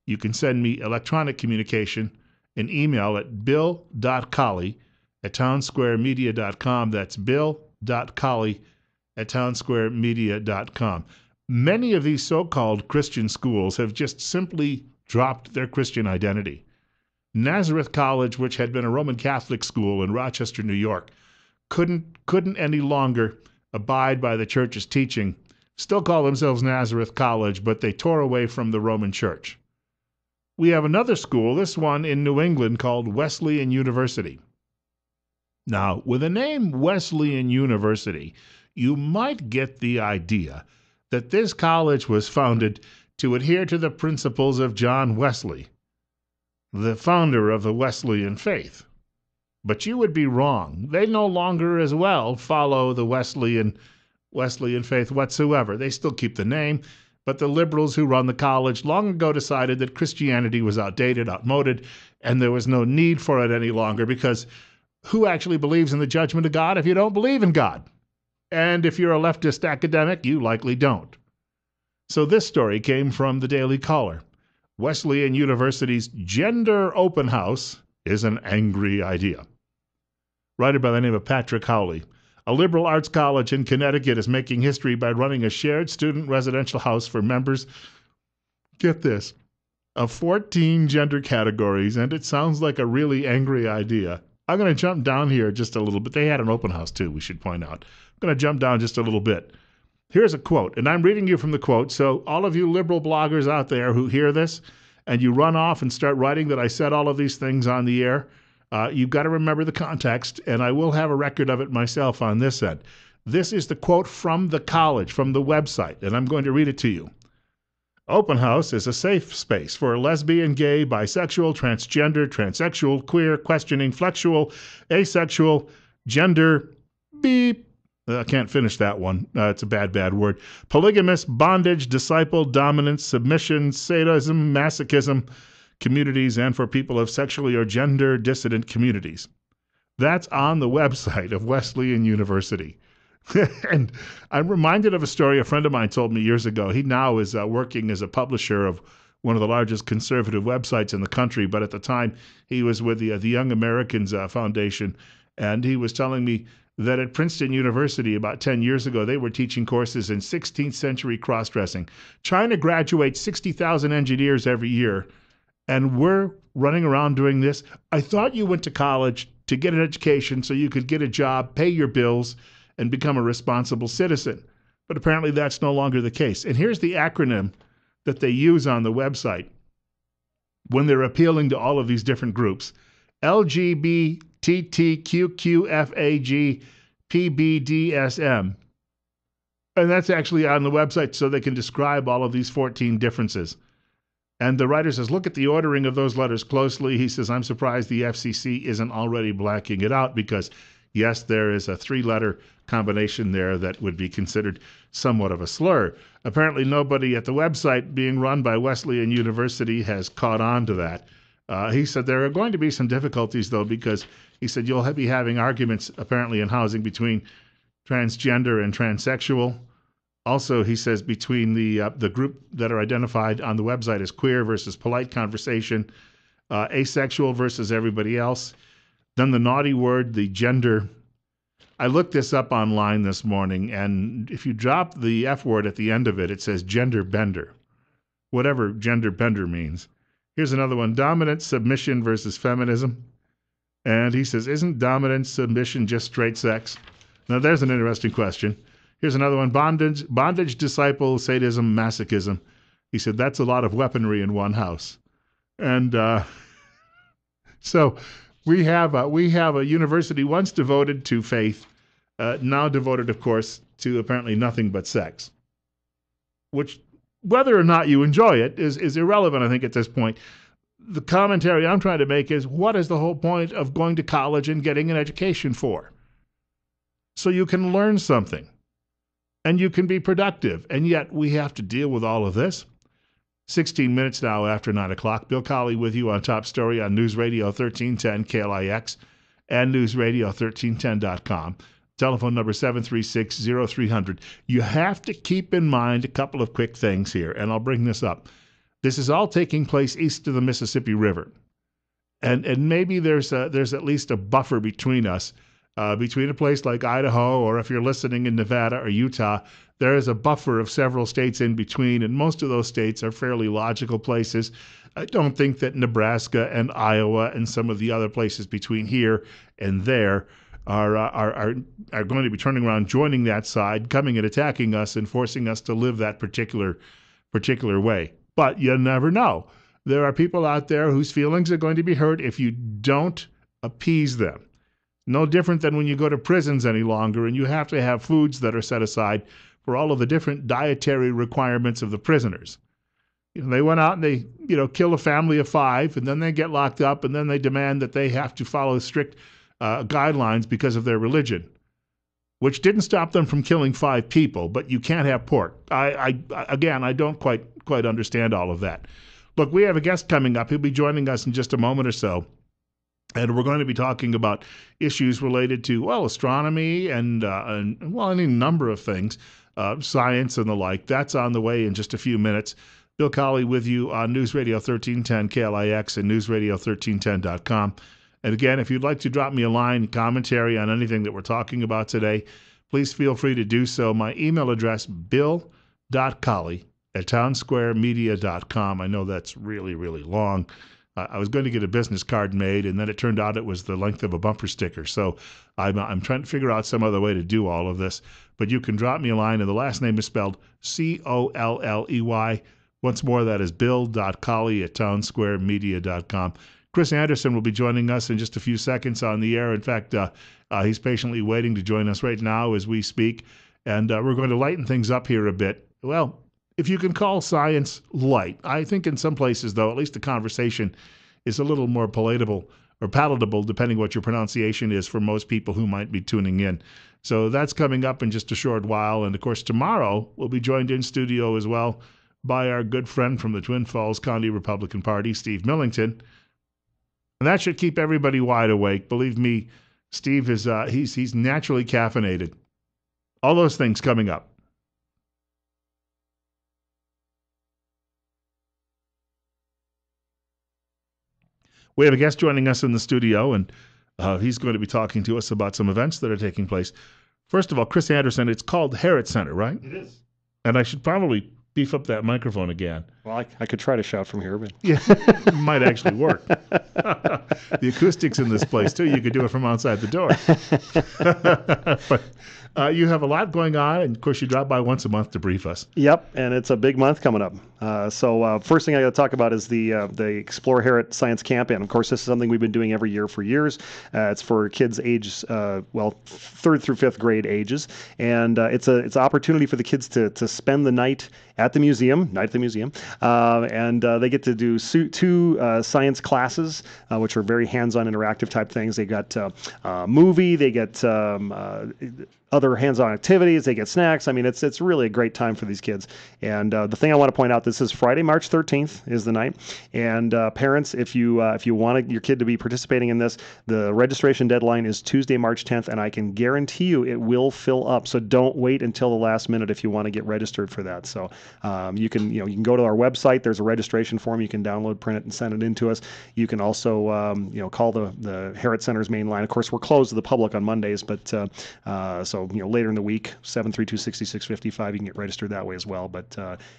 Speaker 1: you can send me electronic communication, an email at bill.colley@townsquaremedia.com. That's bill.colley@townsquaremedia.com. Many of these so-called Christian schools have just simply dropped their Christian identity. Nazareth College, which had been a Roman Catholic school in Rochester, New York, couldn't any longer abide by the church's teaching, still call themselves Nazareth College, but they tore away from the Roman Church. We have another school, this one in New England, called Wesleyan University. Now, with the name Wesleyan University, you might get the idea that this college was founded to adhere to the principles of John Wesley, the founder of the Wesleyan faith. But you would be wrong. They no longer as well follow the Wesleyan faith whatsoever. They still keep the name, but the liberals who run the college long ago decided that Christianity was outdated, outmoded, and there was no need for it any longer, because who actually believes in the judgment of God if you don't believe in God? And if you're a leftist academic, you likely don't. So this story came from the Daily Caller. Wesleyan University's gender open house is an angry idea. Writer by the name of Patrick Howley. A liberal arts college in Connecticut is making history by running a shared student residential house for members, get this, of 14 gender categories, and it sounds like a really angry idea. I'm going to jump down here just a little bit. They had an open house too, we should point out. I'm going to jump down just a little bit. Here's a quote, and I'm reading you from the quote, so all of you liberal bloggers out there who hear this and you run off and start writing that I said all of these things on the air, you've got to remember the context, and I will have a record of it myself on this end. This is the quote from the college, from the website, and I'm going to read it to you. Open House is a safe space for lesbian, gay, bisexual, transgender, transsexual, queer, questioning, flexual, asexual, gender, beep, I can't finish that one. It's a bad word. Polygamous, bondage, disciple, dominance, submission, sadism, masochism communities, and for people of sexually or gender dissident communities. That's on the website of Wesleyan University. And I'm reminded of a story a friend of mine told me years ago. He now is working as a publisher of one of the largest conservative websites in the country, but at the time he was with the Young Americans Foundation, and he was telling me that at Princeton University about 10 years ago, they were teaching courses in 16th century cross-dressing. China graduates 60,000 engineers every year, and we're running around doing this. I thought you went to college to get an education so you could get a job, pay your bills, and become a responsible citizen. But apparently that's no longer the case. And here's the acronym that they use on the website when they're appealing to all of these different groups. LGBTQQFAGPBDSM. And that's actually on the website so they can describe all of these 14 differences. And the writer says, look at the ordering of those letters closely. He says, I'm surprised the FCC isn't already blacking it out because, yes, there is a 3-letter combination there that would be considered somewhat of a slur. Apparently, nobody at the website being run by Wesleyan University has caught on to that. He said there are going to be some difficulties, though, because he said you'll be having arguments, apparently, in housing between transgender and transsexual. Also, he says between the group that are identified on the website as queer versus polite conversation, asexual versus everybody else. Then the naughty word, the gender. I looked this up online this morning, and if you drop the F word at the end of it, it says gender bender, whatever gender bender means. Here's another one, dominance, submission versus feminism. And he says, isn't dominance, submission just straight sex? Now, there's an interesting question. Here's another one, bondage, disciple, sadism, masochism. He said, that's a lot of weaponry in one house. And so we have a university once devoted to faith, now devoted, of course, to apparently nothing but sex, which, whether or not you enjoy it, is irrelevant, I think, at this point. The commentary I'm trying to make is, what is the whole point of going to college and getting an education for? So you can learn something, and you can be productive, and yet we have to deal with all of this. 16 minutes now after 9 o'clock. Bill Colley with you on Top Story on News Radio 1310 KLIX and newsradio1310.com. Telephone number 736-0300. You have to keep in mind a couple of quick things here, and I'll bring this up. This is all taking place east of the Mississippi River. And maybe there's at least a buffer between us, between a place like Idaho, or if you're listening in Nevada or Utah, there is a buffer of several states in between, and most of those states are fairly logical places. I don't think that Nebraska and Iowa and some of the other places between here and there are going to be turning around, joining that side, coming and attacking us and forcing us to live that particular way. But you never know. There are people out there whose feelings are going to be hurt if you don't appease them. No different than when you go to prisons any longer and you have to have foods that are set aside for all of the different dietary requirements of the prisoners. They went out and they, kill a family of 5, and then they get locked up, and then they demand that they have to follow strict guidelines because of their religion, which didn't stop them from killing 5 people, but you can't have pork. I don't quite understand all of that. Look, we have a guest coming up. He'll be joining us in just a moment or so. And we're going to be talking about issues related to, astronomy and any number of things, science and the like. That's on the way in just a few minutes. Bill Colley with you on News Radio 1310 KLIX and newsradio1310.com. And again, if you'd like to drop me a line, commentary on anything that we're talking about today, please feel free to do so. My email address, bill.colley@townsquaremedia.com. I know that's really, really long. I was going to get a business card made, and then it turned out it was the length of a bumper sticker. So I'm trying to figure out some other way to do all of this. But you can drop me a line, and the last name is spelled Colley. Once more, that is bill.colley@townsquaremedia.com. Chris Anderson will be joining us in just a few seconds on the air. In fact, he's patiently waiting to join us right now as we speak. And we're going to lighten things up here a bit. Well, if you can call science light. I think in some places, though, at least the conversation is a little more palatable, depending what your pronunciation is for most people who might be tuning in. So that's coming up in just a short while. And of course, tomorrow we'll be joined in studio as well by our good friend from the Twin Falls County Republican Party, Steve Millington. And that should keep everybody wide awake. Believe me, Steve is he's naturally caffeinated. All those things coming up. We have a guest joining us in the studio, and he's going to be talking to us about some events that are taking place. First of all, Chris Anderson, it's called Herod Center, right?
Speaker 5: It is.
Speaker 1: And I should probably beef up that microphone again.
Speaker 5: Well, I could try to shout from here, but...
Speaker 1: Yeah, it might actually work. The acoustics in this place, too, you could do it from outside the door. But you have a lot going on, and of course you drop by once a month to brief us.
Speaker 5: Yep, and it's a big month coming up. So first thing I got to talk about is the Explore Herod Science Camp. And of course, this is something we've been doing every year for years. It's for kids ages, 3rd through 5th grade ages. And it's an opportunity for the kids to spend the night at the museum, and they get to do two science classes, which are very hands-on interactive type things. They got movie, they get other hands-on activities, they get snacks. I mean, it's really a great time for these kids. And the thing I want to point out, this is Friday, March 13th is the night. And parents, if you want your kid to be participating in this, the registration deadline is Tuesday, March 10th, and I can guarantee you it will fill up. So don't wait until the last minute if you want to get registered for that. So you can go to our website. There's a registration form. You can download, print it, and send it in to us. You can also call the Herod Center's main line. Of course, we're closed to the public on Mondays, but so later in the week, 732-6655, you can get registered that way as well. But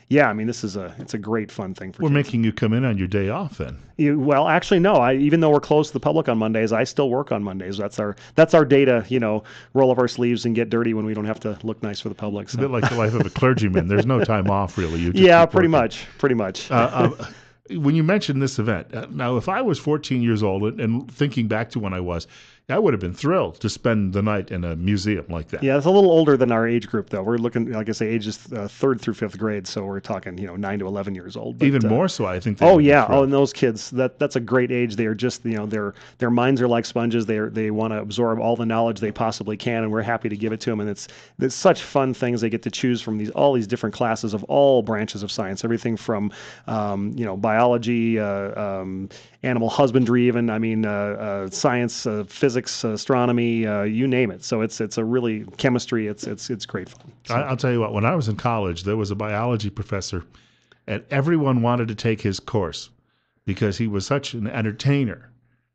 Speaker 5: yeah, I mean, it's a great fun thing for
Speaker 1: We're
Speaker 5: kids.
Speaker 1: making you come in on your day off then.
Speaker 5: Well, actually, no. Even though we're closed to the public on Mondays, I still work on Mondays. That's our day to roll up our sleeves and get dirty when we don't have to look nice for the public. So.
Speaker 1: A bit like the life of a clergyman. There's no time off, really. You just
Speaker 5: Yeah,
Speaker 1: keep
Speaker 5: pretty
Speaker 1: working.
Speaker 5: much.
Speaker 1: When you mentioned this event, now if I was 14 years old and thinking back to when I was, I would have been thrilled to spend the night in a museum like that.
Speaker 5: Yeah, it's a little older than our age group, though. We're looking, like I say, ages 3rd through 5th grade, so we're talking 9 to 11 years old. But,
Speaker 1: Even more so, I think.
Speaker 5: Oh yeah, and those kids, that's a great age. They are just their minds are like sponges. They want to absorb all the knowledge they possibly can, and we're happy to give it to them. And it's such fun things they get to choose from all these different classes of all branches of science, everything from biology, animal husbandry, even science, physics, astronomy, you name it. So it's a really chemistry. It's great fun. So.
Speaker 1: I'll tell you what. When I was in college, there was a biology professor, and everyone wanted to take his course because he was such an entertainer.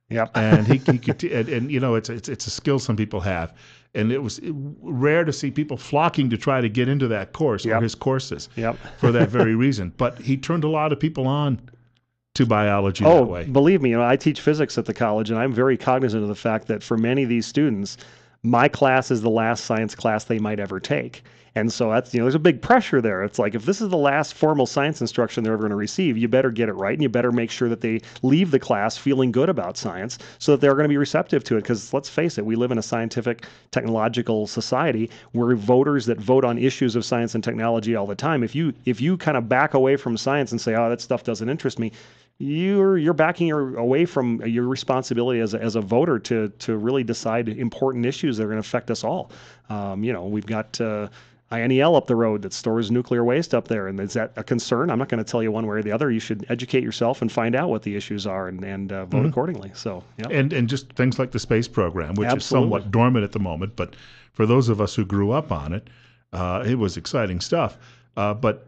Speaker 5: Yep.
Speaker 1: And he could, and it's a skill some people have, and it was rare to see people flocking to try to get into that course or his courses.
Speaker 5: Yep.
Speaker 1: For that very reason. But he turned a lot of people on to biology that way.
Speaker 5: Believe me, I teach physics at the college, and I'm very cognizant of the fact that for many of these students, my class is the last science class they might ever take. And so that's, there's a big pressure there. It's like, if this is the last formal science instruction they're ever going to receive, you better get it right, and you better make sure that they leave the class feeling good about science so that they're going to be receptive to it. Because let's face it, we live in a scientific, technological society where voters that vote on issues of science and technology all the time, if you kind of back away from science and say, oh, that stuff doesn't interest me, you're backing away from your responsibility as a voter to really decide important issues that are going to affect us all. We've got INEL up the road that stores nuclear waste up there, and is that a concern? I'm not going to tell you one way or the other. You should educate yourself and find out what the issues are and vote accordingly. So, yeah.
Speaker 1: And just things like the space program, which
Speaker 5: Absolutely.
Speaker 1: is somewhat dormant at the moment, but for those of us who grew up on it, it was exciting stuff. But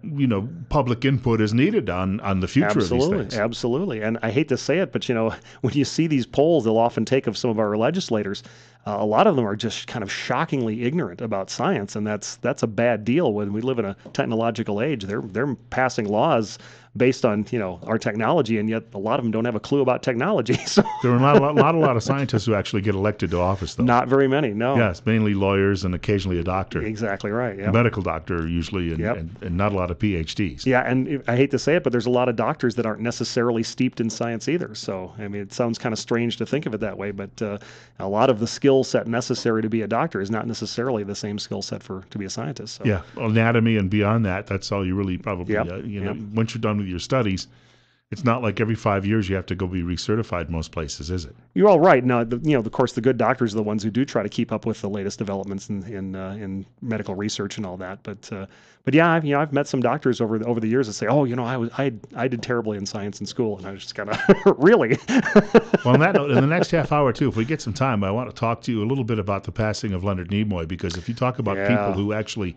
Speaker 1: public input is needed on the future of these things.
Speaker 5: Absolutely. And I hate to say it, but when you see these polls they'll often take of some of our legislators, a lot of them are just kind of shockingly ignorant about science, and that's a bad deal. When we live in a technological age, they're passing laws based on our technology, and yet a lot of them don't have a clue about technology. So
Speaker 1: there are not a lot of scientists who actually get elected to office, though.
Speaker 5: Not very many, no.
Speaker 1: Yes, mainly lawyers and occasionally a doctor.
Speaker 5: Exactly right. Yeah.
Speaker 1: A medical doctor usually, and not a lot of PhDs.
Speaker 5: Yeah, and I hate to say it, but there's a lot of doctors that aren't necessarily steeped in science either. So I mean, it sounds kind of strange to think of it that way, but a lot of the skill set necessary to be a doctor is not necessarily the same skill set to be a scientist. So.
Speaker 1: Yeah, anatomy and beyond that, that's all you really probably, once you're done with your studies, it's not like every 5 years you have to go be recertified most places, is it?
Speaker 5: You're all right. No, of course, the good doctors are the ones who do try to keep up with the latest developments in medical research and all that. But yeah, I've met some doctors over the years that say, oh, I did terribly in science in school, and I was just kind of really.
Speaker 1: Well, on that note, in the next half hour too, if we get some time, I want to talk to you a little bit about the passing of Leonard Nimoy, because if you talk about people who actually,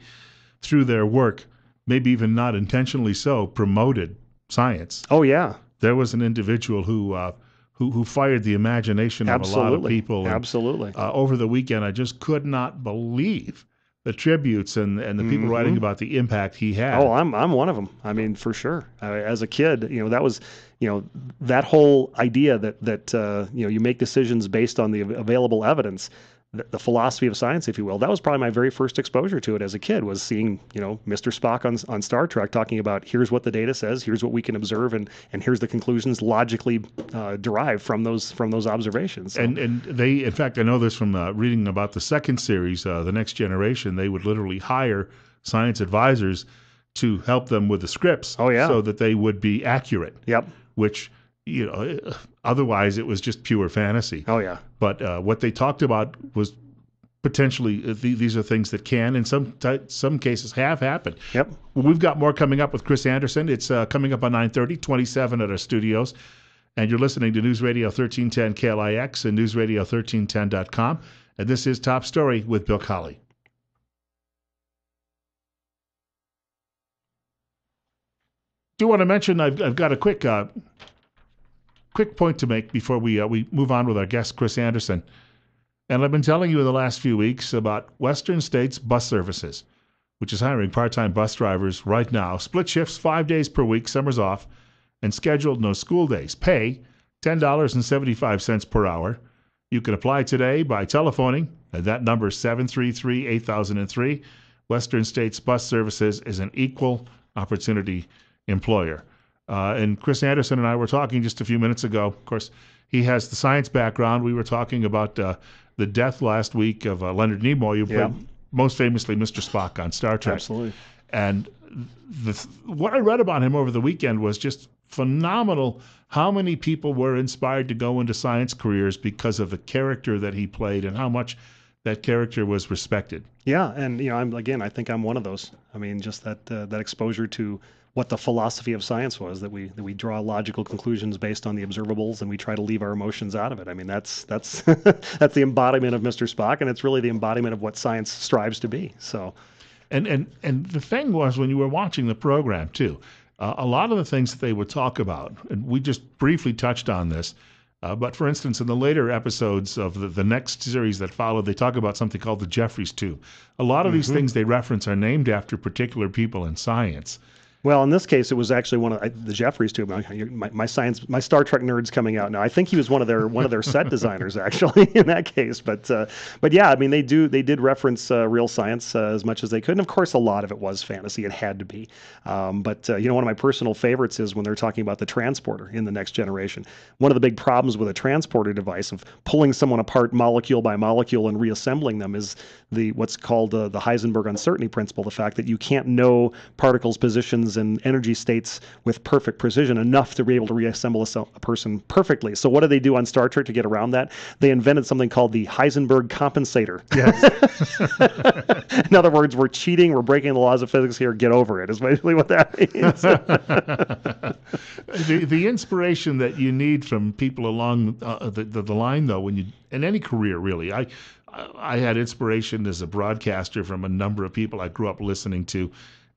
Speaker 1: through their work, maybe even not intentionally so, promoted science.
Speaker 5: Oh yeah.
Speaker 1: There was an individual who fired the imagination of a lot of people. And,
Speaker 5: Absolutely.
Speaker 1: over the weekend, I just could not believe the tributes and the people writing about the impact he had.
Speaker 5: Oh, I'm one of them. I mean, for sure. As a kid, that was, that whole idea that you make decisions based on the available evidence. The philosophy of science, if you will. That was probably my very first exposure to it as a kid, was seeing, Mr. Spock on Star Trek talking about, here's what the data says, here's what we can observe, and here's the conclusions logically derived from those observations. So.
Speaker 1: And they, in fact, I know this from reading about the second series, The Next Generation, they would literally hire science advisors to help them with the scripts.
Speaker 5: Oh, yeah.
Speaker 1: So that they would be accurate.
Speaker 5: Yep.
Speaker 1: Which, otherwise it was just pure fantasy.
Speaker 5: Oh, yeah.
Speaker 1: But what they talked about was potentially these are things that can, in some cases, have happened.
Speaker 5: Yep.
Speaker 1: Well, we've got more coming up with Chris Anderson. It's coming up on 9:30, 27 at our studios. And you're listening to News Radio 1310 KLIX and newsradio1310.com. And this is Top Story with Bill Colley. Do want to mention I've got a quick point to make before we move on with our guest, Chris Anderson. And I've been telling you in the last few weeks about Western States Bus Services, which is hiring part-time bus drivers right now. Split shifts, 5 days per week, summers off, and scheduled no school days. Pay $10.75 per hour. You can apply today by telephoning, and that number is 733-8003. Western States Bus Services is an equal opportunity employer. And Chris Anderson and I were talking just a few minutes ago. Of course, he has the science background. We were talking about the death last week of Leonard Nimoy, who played most famously Mr. Spock on Star Trek.
Speaker 5: Absolutely.
Speaker 1: And what I read about him over the weekend was just phenomenal. How many people were inspired to go into science careers because of the character that he played and how much that character was respected.
Speaker 5: Yeah, and I think I'm one of those. I mean, just that exposure to what the philosophy of science was, that we draw logical conclusions based on the observables, and we try to leave our emotions out of it. I mean, that's that's the embodiment of Mr. Spock, and it's really the embodiment of what science strives to be. So,
Speaker 1: and the thing was, when you were watching the program too, a lot of the things that they would talk about, and we just briefly touched on this, but for instance, in the later episodes of the next series that followed, they talk about something called the Jeffries tube. A lot of these things they reference are named after particular people in science.
Speaker 5: Well, in this case, it was actually one of the Jeffries tube. My Star Trek nerd's coming out now. I think he was one of their set designers actually in that case. But yeah, I mean they did reference real science as much as they could, and of course a lot of it was fantasy. It had to be. But one of my personal favorites is when they're talking about the transporter in The Next Generation. One of the big problems with a transporter device of pulling someone apart molecule by molecule and reassembling them is what's called the Heisenberg uncertainty principle. The fact that you can't know particles' positions and energy states with perfect precision enough to be able to reassemble a person perfectly. So what did they do on Star Trek to get around that? They invented something called the Heisenberg compensator.
Speaker 1: Yes.
Speaker 5: In other words, we're cheating, we're breaking the laws of physics here, get over it, is basically what that means.
Speaker 1: The inspiration that you need from people along the line, though, when you in any career, really. I had inspiration as a broadcaster from a number of people I grew up listening to.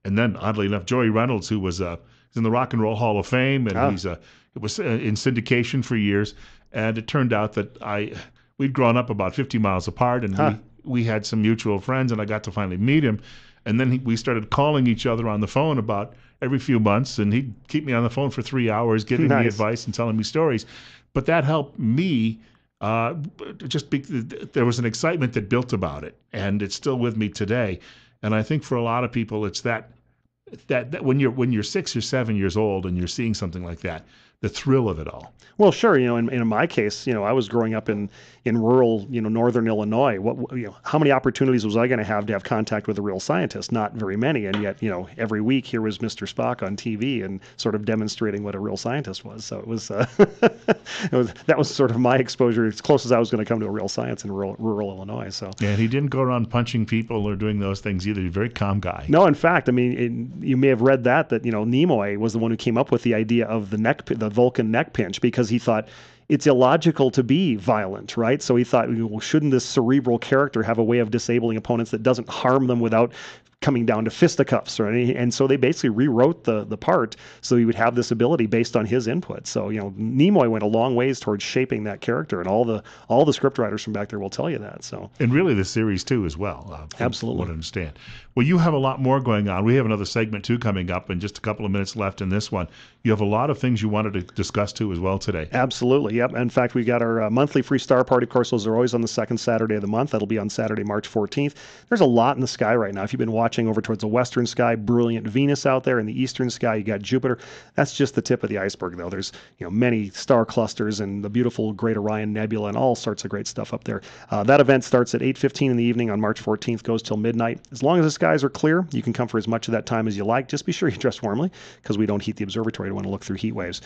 Speaker 1: And then, oddly enough, Joey Reynolds, who was he's in the Rock and Roll Hall of Fame, and it was in syndication for years. And it turned out that we'd grown up about 50 miles apart, and we had some mutual friends, and I got to finally meet him. And then we started calling each other on the phone about every few months, and he'd keep me on the phone for 3 hours, giving me advice and telling me stories. But that helped me. There was an excitement that built about it, and it's still with me today. And I think for a lot of people, it's that when you're 6 or 7 years old and you're seeing something like that, the thrill of it all.
Speaker 5: Well, sure. In my case, I was growing up in rural, northern Illinois. How many opportunities was I going to have contact with a real scientist? Not very many. And yet, every week here was Mr. Spock on TV and sort of demonstrating what a real scientist was. So it was, that was sort of my exposure, as close as I was going to come to a real science in rural Illinois. So
Speaker 1: yeah, and he didn't go around punching people or doing those things either. He's a very calm guy.
Speaker 5: No, in fact, I mean, you may have read that Nimoy was the one who came up with the idea of the Vulcan neck pinch, because he thought it's illogical to be violent, right? So he thought, well, shouldn't this cerebral character have a way of disabling opponents that doesn't harm them without coming down to fisticuffs? And so they basically rewrote the part so he would have this ability based on his input. So Nimoy went a long ways towards shaping that character, and all the script writers from back there will tell you that. So,
Speaker 1: and really the series too as well.
Speaker 5: Absolutely,
Speaker 1: I understand. Well, you have a lot more going on. We have another segment too coming up, and just a couple of minutes left in this one. You have a lot of things you wanted to discuss too as well today.
Speaker 5: Absolutely, yep. In fact, we got our monthly Free Star Party. Of course, those are always on the second Saturday of the month. That'll be on Saturday, March 14th. There's a lot in the sky right now. If you've been watching over towards the western sky, brilliant Venus out there. In the eastern sky, you got Jupiter. That's just the tip of the iceberg, though. There's many star clusters and the beautiful Great Orion Nebula and all sorts of great stuff up there. That event starts at 8:15 in the evening on March 14th, goes till midnight. As long as the skies are clear, you can come for as much of that time as you like. Just be sure you dress warmly, because we don't heat the observatory. We want to look through heat waves.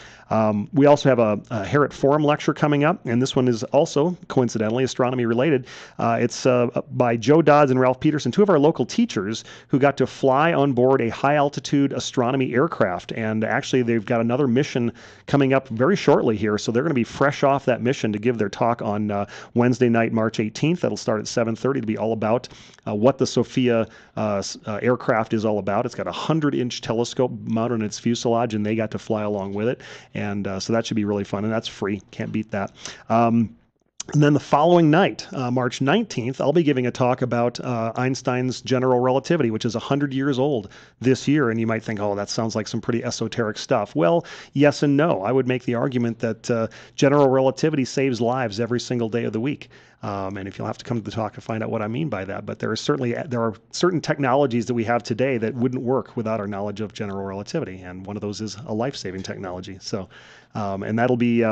Speaker 5: We also have a Herret Forum lecture coming up, and this one is also coincidentally astronomy related. It's by Joe Dodds and Ralph Peterson, two of our local teachers who got to fly on board a high-altitude astronomy aircraft. And actually, they've got another mission coming up very shortly here. So they're going to be fresh off that mission to give their talk on Wednesday night, March 18th. That'll start at 7:30 to be all about what the Sophia aircraft is all about. It's got a 100-inch telescope mounted on its fuselage, and they got to fly along with it. And so that should be really fun, and that's free. Can't beat that. And then the following night, March 19th, I'll be giving a talk about Einstein's general relativity, which is 100 years old this year. And you might think, oh, that sounds like some pretty esoteric stuff. Well, yes and no. I would make the argument that general relativity saves lives every single day of the week. And if you'll have to come to the talk to find out what I mean by that. But there are certain technologies that we have today that wouldn't work without our knowledge of general relativity. And one of those is a life-saving technology. So, and that'll be,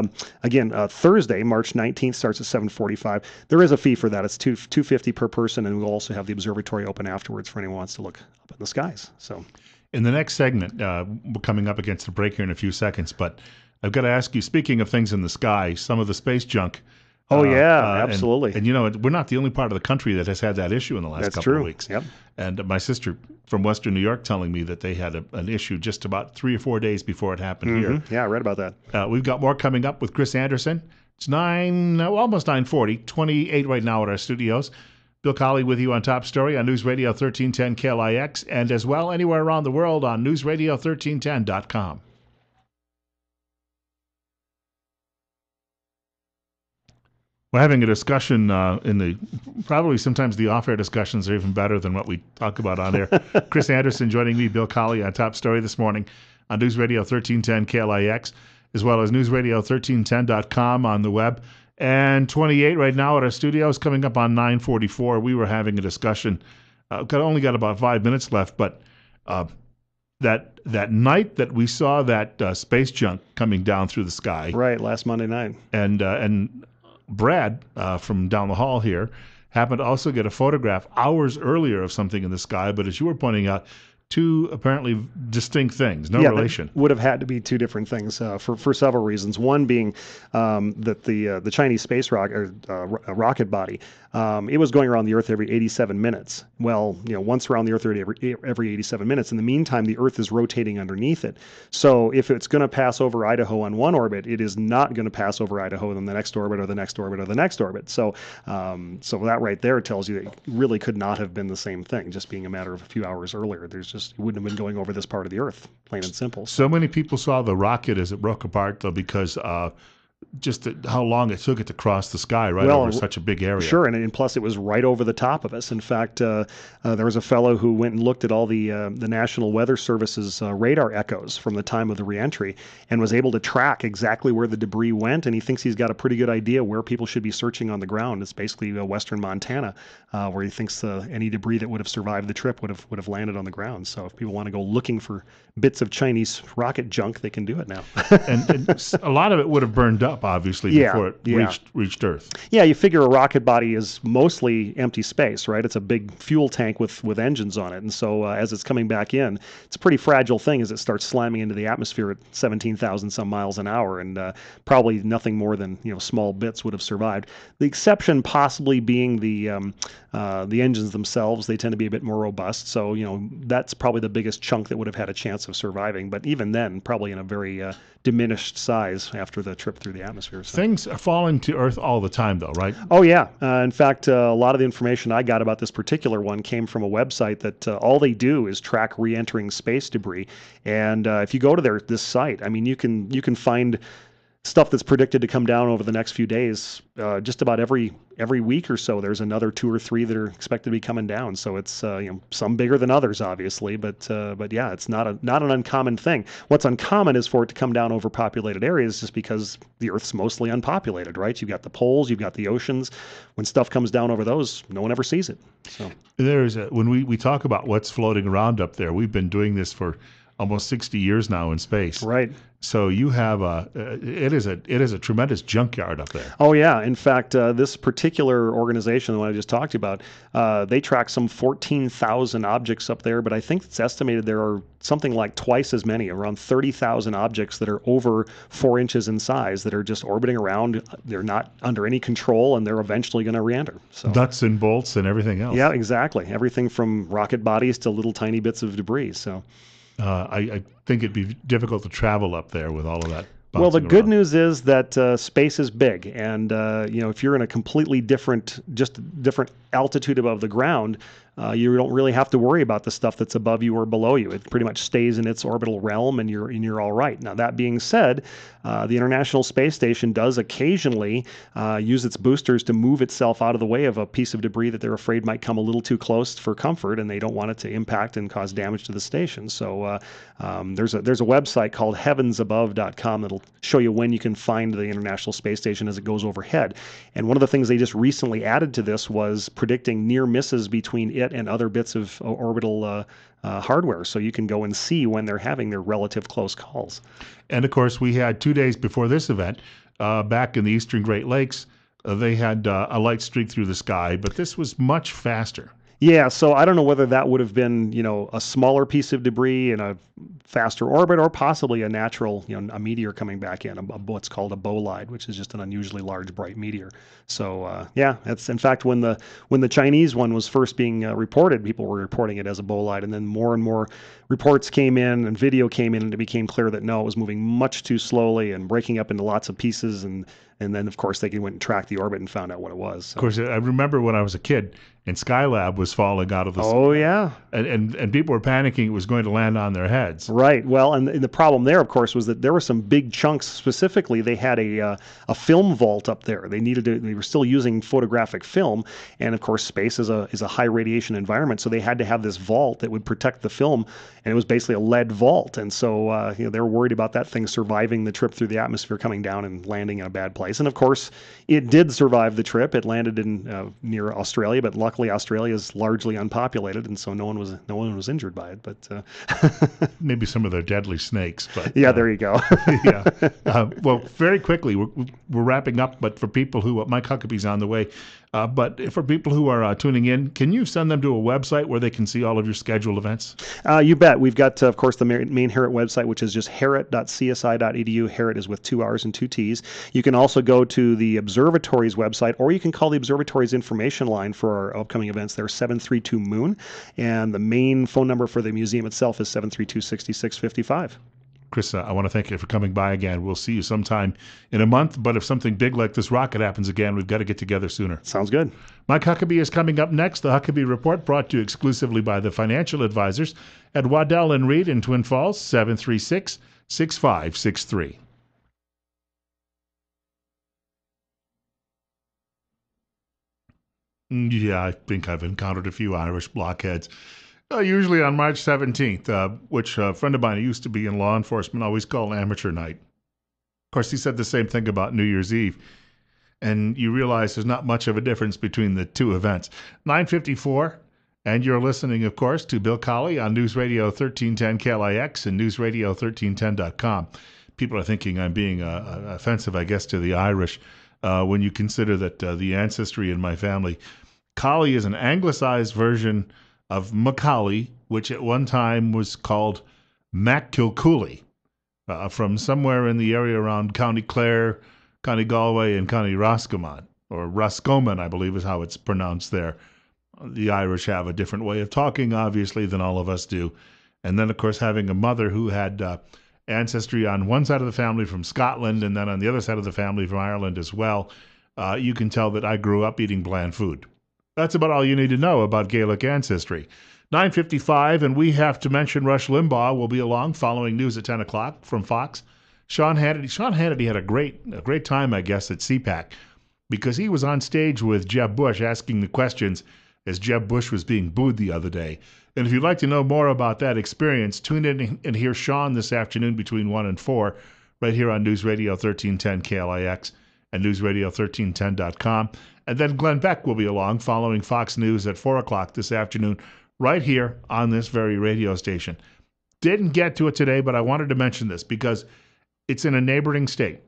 Speaker 5: again, Thursday, March 19th, starts at 7:45. There is a fee for that. It's $250 per person. And we'll also have the observatory open afterwards for anyone who wants to look up in the skies. So,
Speaker 1: in the next segment, we're coming up against the break here in a few seconds. But I've got to ask you, speaking of things in the sky, some of the space junk.
Speaker 5: Oh, yeah, absolutely.
Speaker 1: And we're not the only part of the country that has had that issue in the last couple of weeks.
Speaker 5: Yep.
Speaker 1: And my sister from Western New York telling me that they had an issue just about 3 or 4 days before it happened here.
Speaker 5: Yeah, I read about that.
Speaker 1: We've got more coming up with Chris Anderson. It's almost 9:40, 28 right now at our studios. Bill Colley with you on Top Story on News Radio 1310 KLIX, and as well anywhere around the world on newsradio1310.com. We're having a discussion probably sometimes the off-air discussions are even better than what we talk about on air. Chris Anderson joining me, Bill Colley, on Top Story this morning on News Radio 1310 KLIX, as well as newsradio1310.com on the web. And 28 right now at our studios, coming up on 9:44. We were having a discussion. Only got about 5 minutes left, but that night that we saw that space junk coming down through the sky.
Speaker 5: Right, last Monday night.
Speaker 1: And Brad from down the hall here happened to also get a photograph hours earlier of something in the sky, but as you were pointing out, two apparently distinct things, no relation.
Speaker 5: Would have had to be two different things for several reasons. One being that the Chinese space rocket body, it was going around the Earth every 87 minutes. Well, once around the Earth every 87 minutes. In the meantime, the Earth is rotating underneath it. So if it's going to pass over Idaho on one orbit, it is not going to pass over Idaho in the next orbit or the next orbit or the next orbit. So that right there tells you that it really could not have been the same thing, just being a matter of a few hours earlier. It wouldn't have been going over this part of the Earth, plain and simple.
Speaker 1: So many people saw the rocket as it broke apart, though, because just how long it took it to cross the sky over such a big area.
Speaker 5: Sure, and plus it was right over the top of us. In fact, there was a fellow who went and looked at all the National Weather Service's radar echoes from the time of the reentry and was able to track exactly where the debris went, and he thinks he's got a pretty good idea where people should be searching on the ground. It's basically western Montana, where he thinks any debris that would have survived the trip would have landed on the ground. So if people want to go looking for bits of Chinese rocket junk, they can do it now.
Speaker 1: and a lot of it would have burned up, obviously, before it reached Earth.
Speaker 5: Yeah, you figure a rocket body is mostly empty space, right? It's a big fuel tank with engines on it. And so as it's coming back in, it's a pretty fragile thing as it starts slamming into the atmosphere at 17,000 some miles an hour. And probably nothing more than small bits would have survived. The exception possibly being the engines themselves. They tend to be a bit more robust. So, that's probably the biggest chunk that would have had a chance of surviving. But even then, probably in a very diminished size after the trip through the atmosphere. So.
Speaker 1: Things are falling to Earth all the time, though, right?
Speaker 5: Oh, yeah. In fact, a lot of the information I got about this particular one came from a website that all they do is track re-entering space debris. And if you go to this site, I mean, you can find stuff that's predicted to come down over the next few days. Just about every week or so, there's another 2 or 3 that are expected to be coming down. So it's some bigger than others, obviously, but yeah, it's not an uncommon thing. What's uncommon is for it to come down over populated areas, just because the Earth's mostly unpopulated, right? You've got the poles, you've got the oceans. When stuff comes down over those, no one ever sees it. So
Speaker 1: when we talk about what's floating around up there, we've been doing this for almost 60 years now in space.
Speaker 5: Right.
Speaker 1: So you have it is a tremendous junkyard up there.
Speaker 5: Oh yeah. In fact, this particular organization, the one I just talked about, they track some 14,000 objects up there, but I think it's estimated there are something like twice as many, around 30,000 objects that are over 4 inches in size that are just orbiting around. They're not under any control, and they're eventually going to re-enter. So
Speaker 1: nuts and bolts and everything else.
Speaker 5: Yeah, exactly. Everything from rocket bodies to little tiny bits of debris. So.
Speaker 1: I think it'd be difficult to travel up there with all of that.
Speaker 5: Well, the good news is that space is big, and if you're in a completely different altitude above the ground, you don't really have to worry about the stuff that's above you or below you. It pretty much stays in its orbital realm, and you're all right. Now, that being said, the International Space Station does occasionally use its boosters to move itself out of the way of a piece of debris that they're afraid might come a little too close for comfort, and they don't want it to impact and cause damage to the station. So there's a website called heavensabove.com that'll show you when you can find the International Space Station as it goes overhead. And one of the things they just recently added to this was predicting near misses between it and other bits of orbital hardware, so you can go and see when they're having their relative close calls.
Speaker 1: And of course, we had 2 days before this event, back in the eastern Great Lakes, they had a light streak through the sky, but this was much faster.
Speaker 5: Yeah, so I don't know whether that would have been, a smaller piece of debris in a faster orbit, or possibly a natural, a meteor coming back in, what's called a bolide, which is just an unusually large, bright meteor. So yeah, that's in fact when the Chinese one was first being reported, people were reporting it as a bolide, and then more and more reports came in and video came in, and it became clear that no, it was moving much too slowly and breaking up into lots of pieces, and then of course they went and tracked the orbit and found out what it was. So.
Speaker 1: Of course, I remember when I was a kid and Skylab was falling out of the sky.
Speaker 5: Oh yeah,
Speaker 1: and people were panicking it was going to land on their heads.
Speaker 5: Right. Well, and the problem there, of course, was that there were some big chunks. Specifically, they had a film vault up there. They were still using photographic film, and of course, space is a high radiation environment, so they had to have this vault that would protect the film, and it was basically a lead vault. And so they were worried about that thing surviving the trip through the atmosphere, coming down and landing in a bad place. And of course, it did survive the trip. It landed in near Australia, but luckily Australia is largely unpopulated, and so no one was injured by it. But
Speaker 1: maybe some of their deadly snakes. But
Speaker 5: yeah, there you go.
Speaker 1: Yeah. Well, very quickly, we're wrapping up. But for people who Mike Huckabee's on the way. But for people who are tuning in, can you send them to a website where they can see all of your scheduled events?
Speaker 5: You bet. We've got, of course, the main Herrit website, which is just herrit.csi.edu. Herrit is with 2 R's and 2 T's. You can also go to the Observatory's website, or you can call the Observatory's information line for our upcoming events. They're 732-MOON, and the main phone number for the museum itself is 732-6655.
Speaker 1: Chris, I want to thank you for coming by again. We'll see you sometime in a month, but if something big like this rocket happens again, we've got to get together sooner.
Speaker 5: Sounds good.
Speaker 1: Mike Huckabee is coming up next. The Huckabee Report, brought to you exclusively by the financial advisors at Waddell & Reed in Twin Falls, 736-6563. Yeah, I think I've encountered a few Irish blockheads. Usually on March 17th, which a friend of mine who used to be in law enforcement always called amateur night. Of course, he said the same thing about New Year's Eve. And you realize there's not much of a difference between the two events. 9:54, and you're listening, of course, to Bill Colley on News Radio 1310 KLIX and newsradio1310.com. People are thinking I'm being offensive, I guess, to the Irish when you consider that the ancestry in my family. Colley is an anglicized version of Macaulay, which at one time was called MacKilcooley, from somewhere in the area around County Clare, County Galway, and County Roscommon, or Roscommon, I believe is how it's pronounced there. The Irish have a different way of talking, obviously, than all of us do. And then, of course, having a mother who had ancestry on one side of the family from Scotland and then on the other side of the family from Ireland as well, you can tell that I grew up eating bland food. That's about all you need to know about Gaelic ancestry. 9:55, and we have to mention Rush Limbaugh will be along following news at 10 o'clock from Fox. Sean Hannity had a great time, I guess, at CPAC because he was on stage with Jeb Bush asking the questions as Jeb Bush was being booed the other day. And if you'd like to know more about that experience, tune in and hear Sean this afternoon between 1 and 4 right here on News Radio 1310 KLIX and newsradio1310.com. And then Glenn Beck will be along following Fox News at 4 o'clock this afternoon right here on this very radio station. Didn't get to it today, but I wanted to mention this because it's in a neighboring state.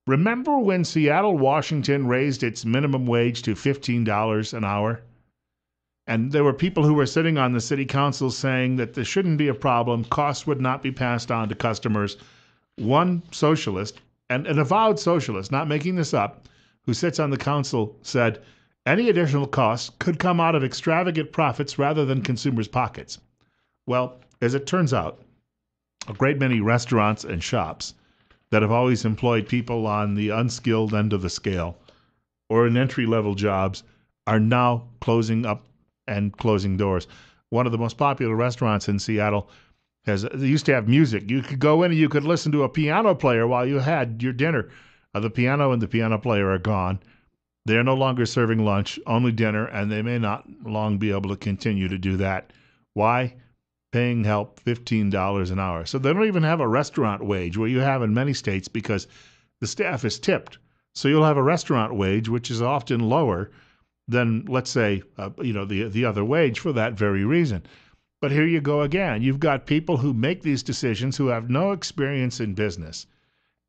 Speaker 1: Remember when Seattle, Washington raised its minimum wage to $15 an hour? And there were people who were sitting on the city council saying that there shouldn't be a problem, costs would not be passed on to customers. One socialist, and an avowed socialist, not making this up, who sits on the council said, any additional costs could come out of extravagant profits rather than consumers' pockets. Well, as it turns out, a great many restaurants and shops that have always employed people on the unskilled end of the scale or in entry-level jobs are now closing up and closing doors. One of the most popular restaurants in Seattle they used to have music. You could go in and you could listen to a piano player while you had your dinner. The piano and the piano player are gone. They're no longer serving lunch, only dinner, and they may not long be able to continue to do that. Why? Paying help $15 an hour. So they don't even have a restaurant wage where you have in many states because the staff is tipped. So you'll have a restaurant wage, which is often lower than, let's say, the other wage for that very reason. But here you go again. You've got people who make these decisions who have no experience in business.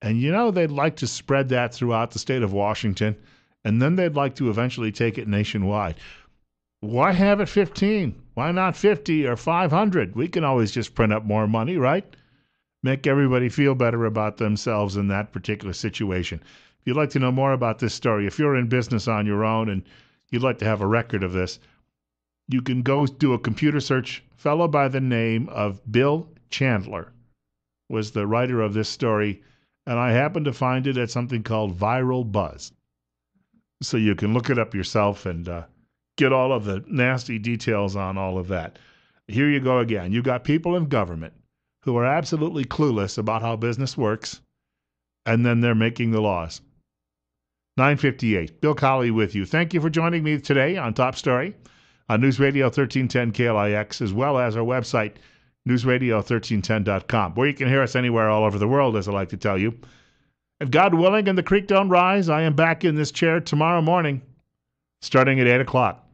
Speaker 1: And they'd like to spread that throughout the state of Washington, and then they'd like to eventually take it nationwide. Why have it 15? Why not 50 or 500? We can always just print up more money, right? Make everybody feel better about themselves in that particular situation. If you'd like to know more about this story, if you're in business on your own and you'd like to have a record of this, you can go do a computer search. A fellow by the name of Bill Chandler was the writer of this story, and I happened to find it at something called Viral Buzz. So you can look it up yourself and get all of the nasty details on all of that. Here you go again. You got people in government who are absolutely clueless about how business works, and then they're making the laws. 9:58. Bill Colley with you. Thank you for joining me today on Top Story on News Radio 1310 KLIX, as well as our website, newsradio1310.com, where you can hear us anywhere all over the world, as I like to tell you. And God willing and the creek don't rise, I am back in this chair tomorrow morning, starting at 8 o'clock.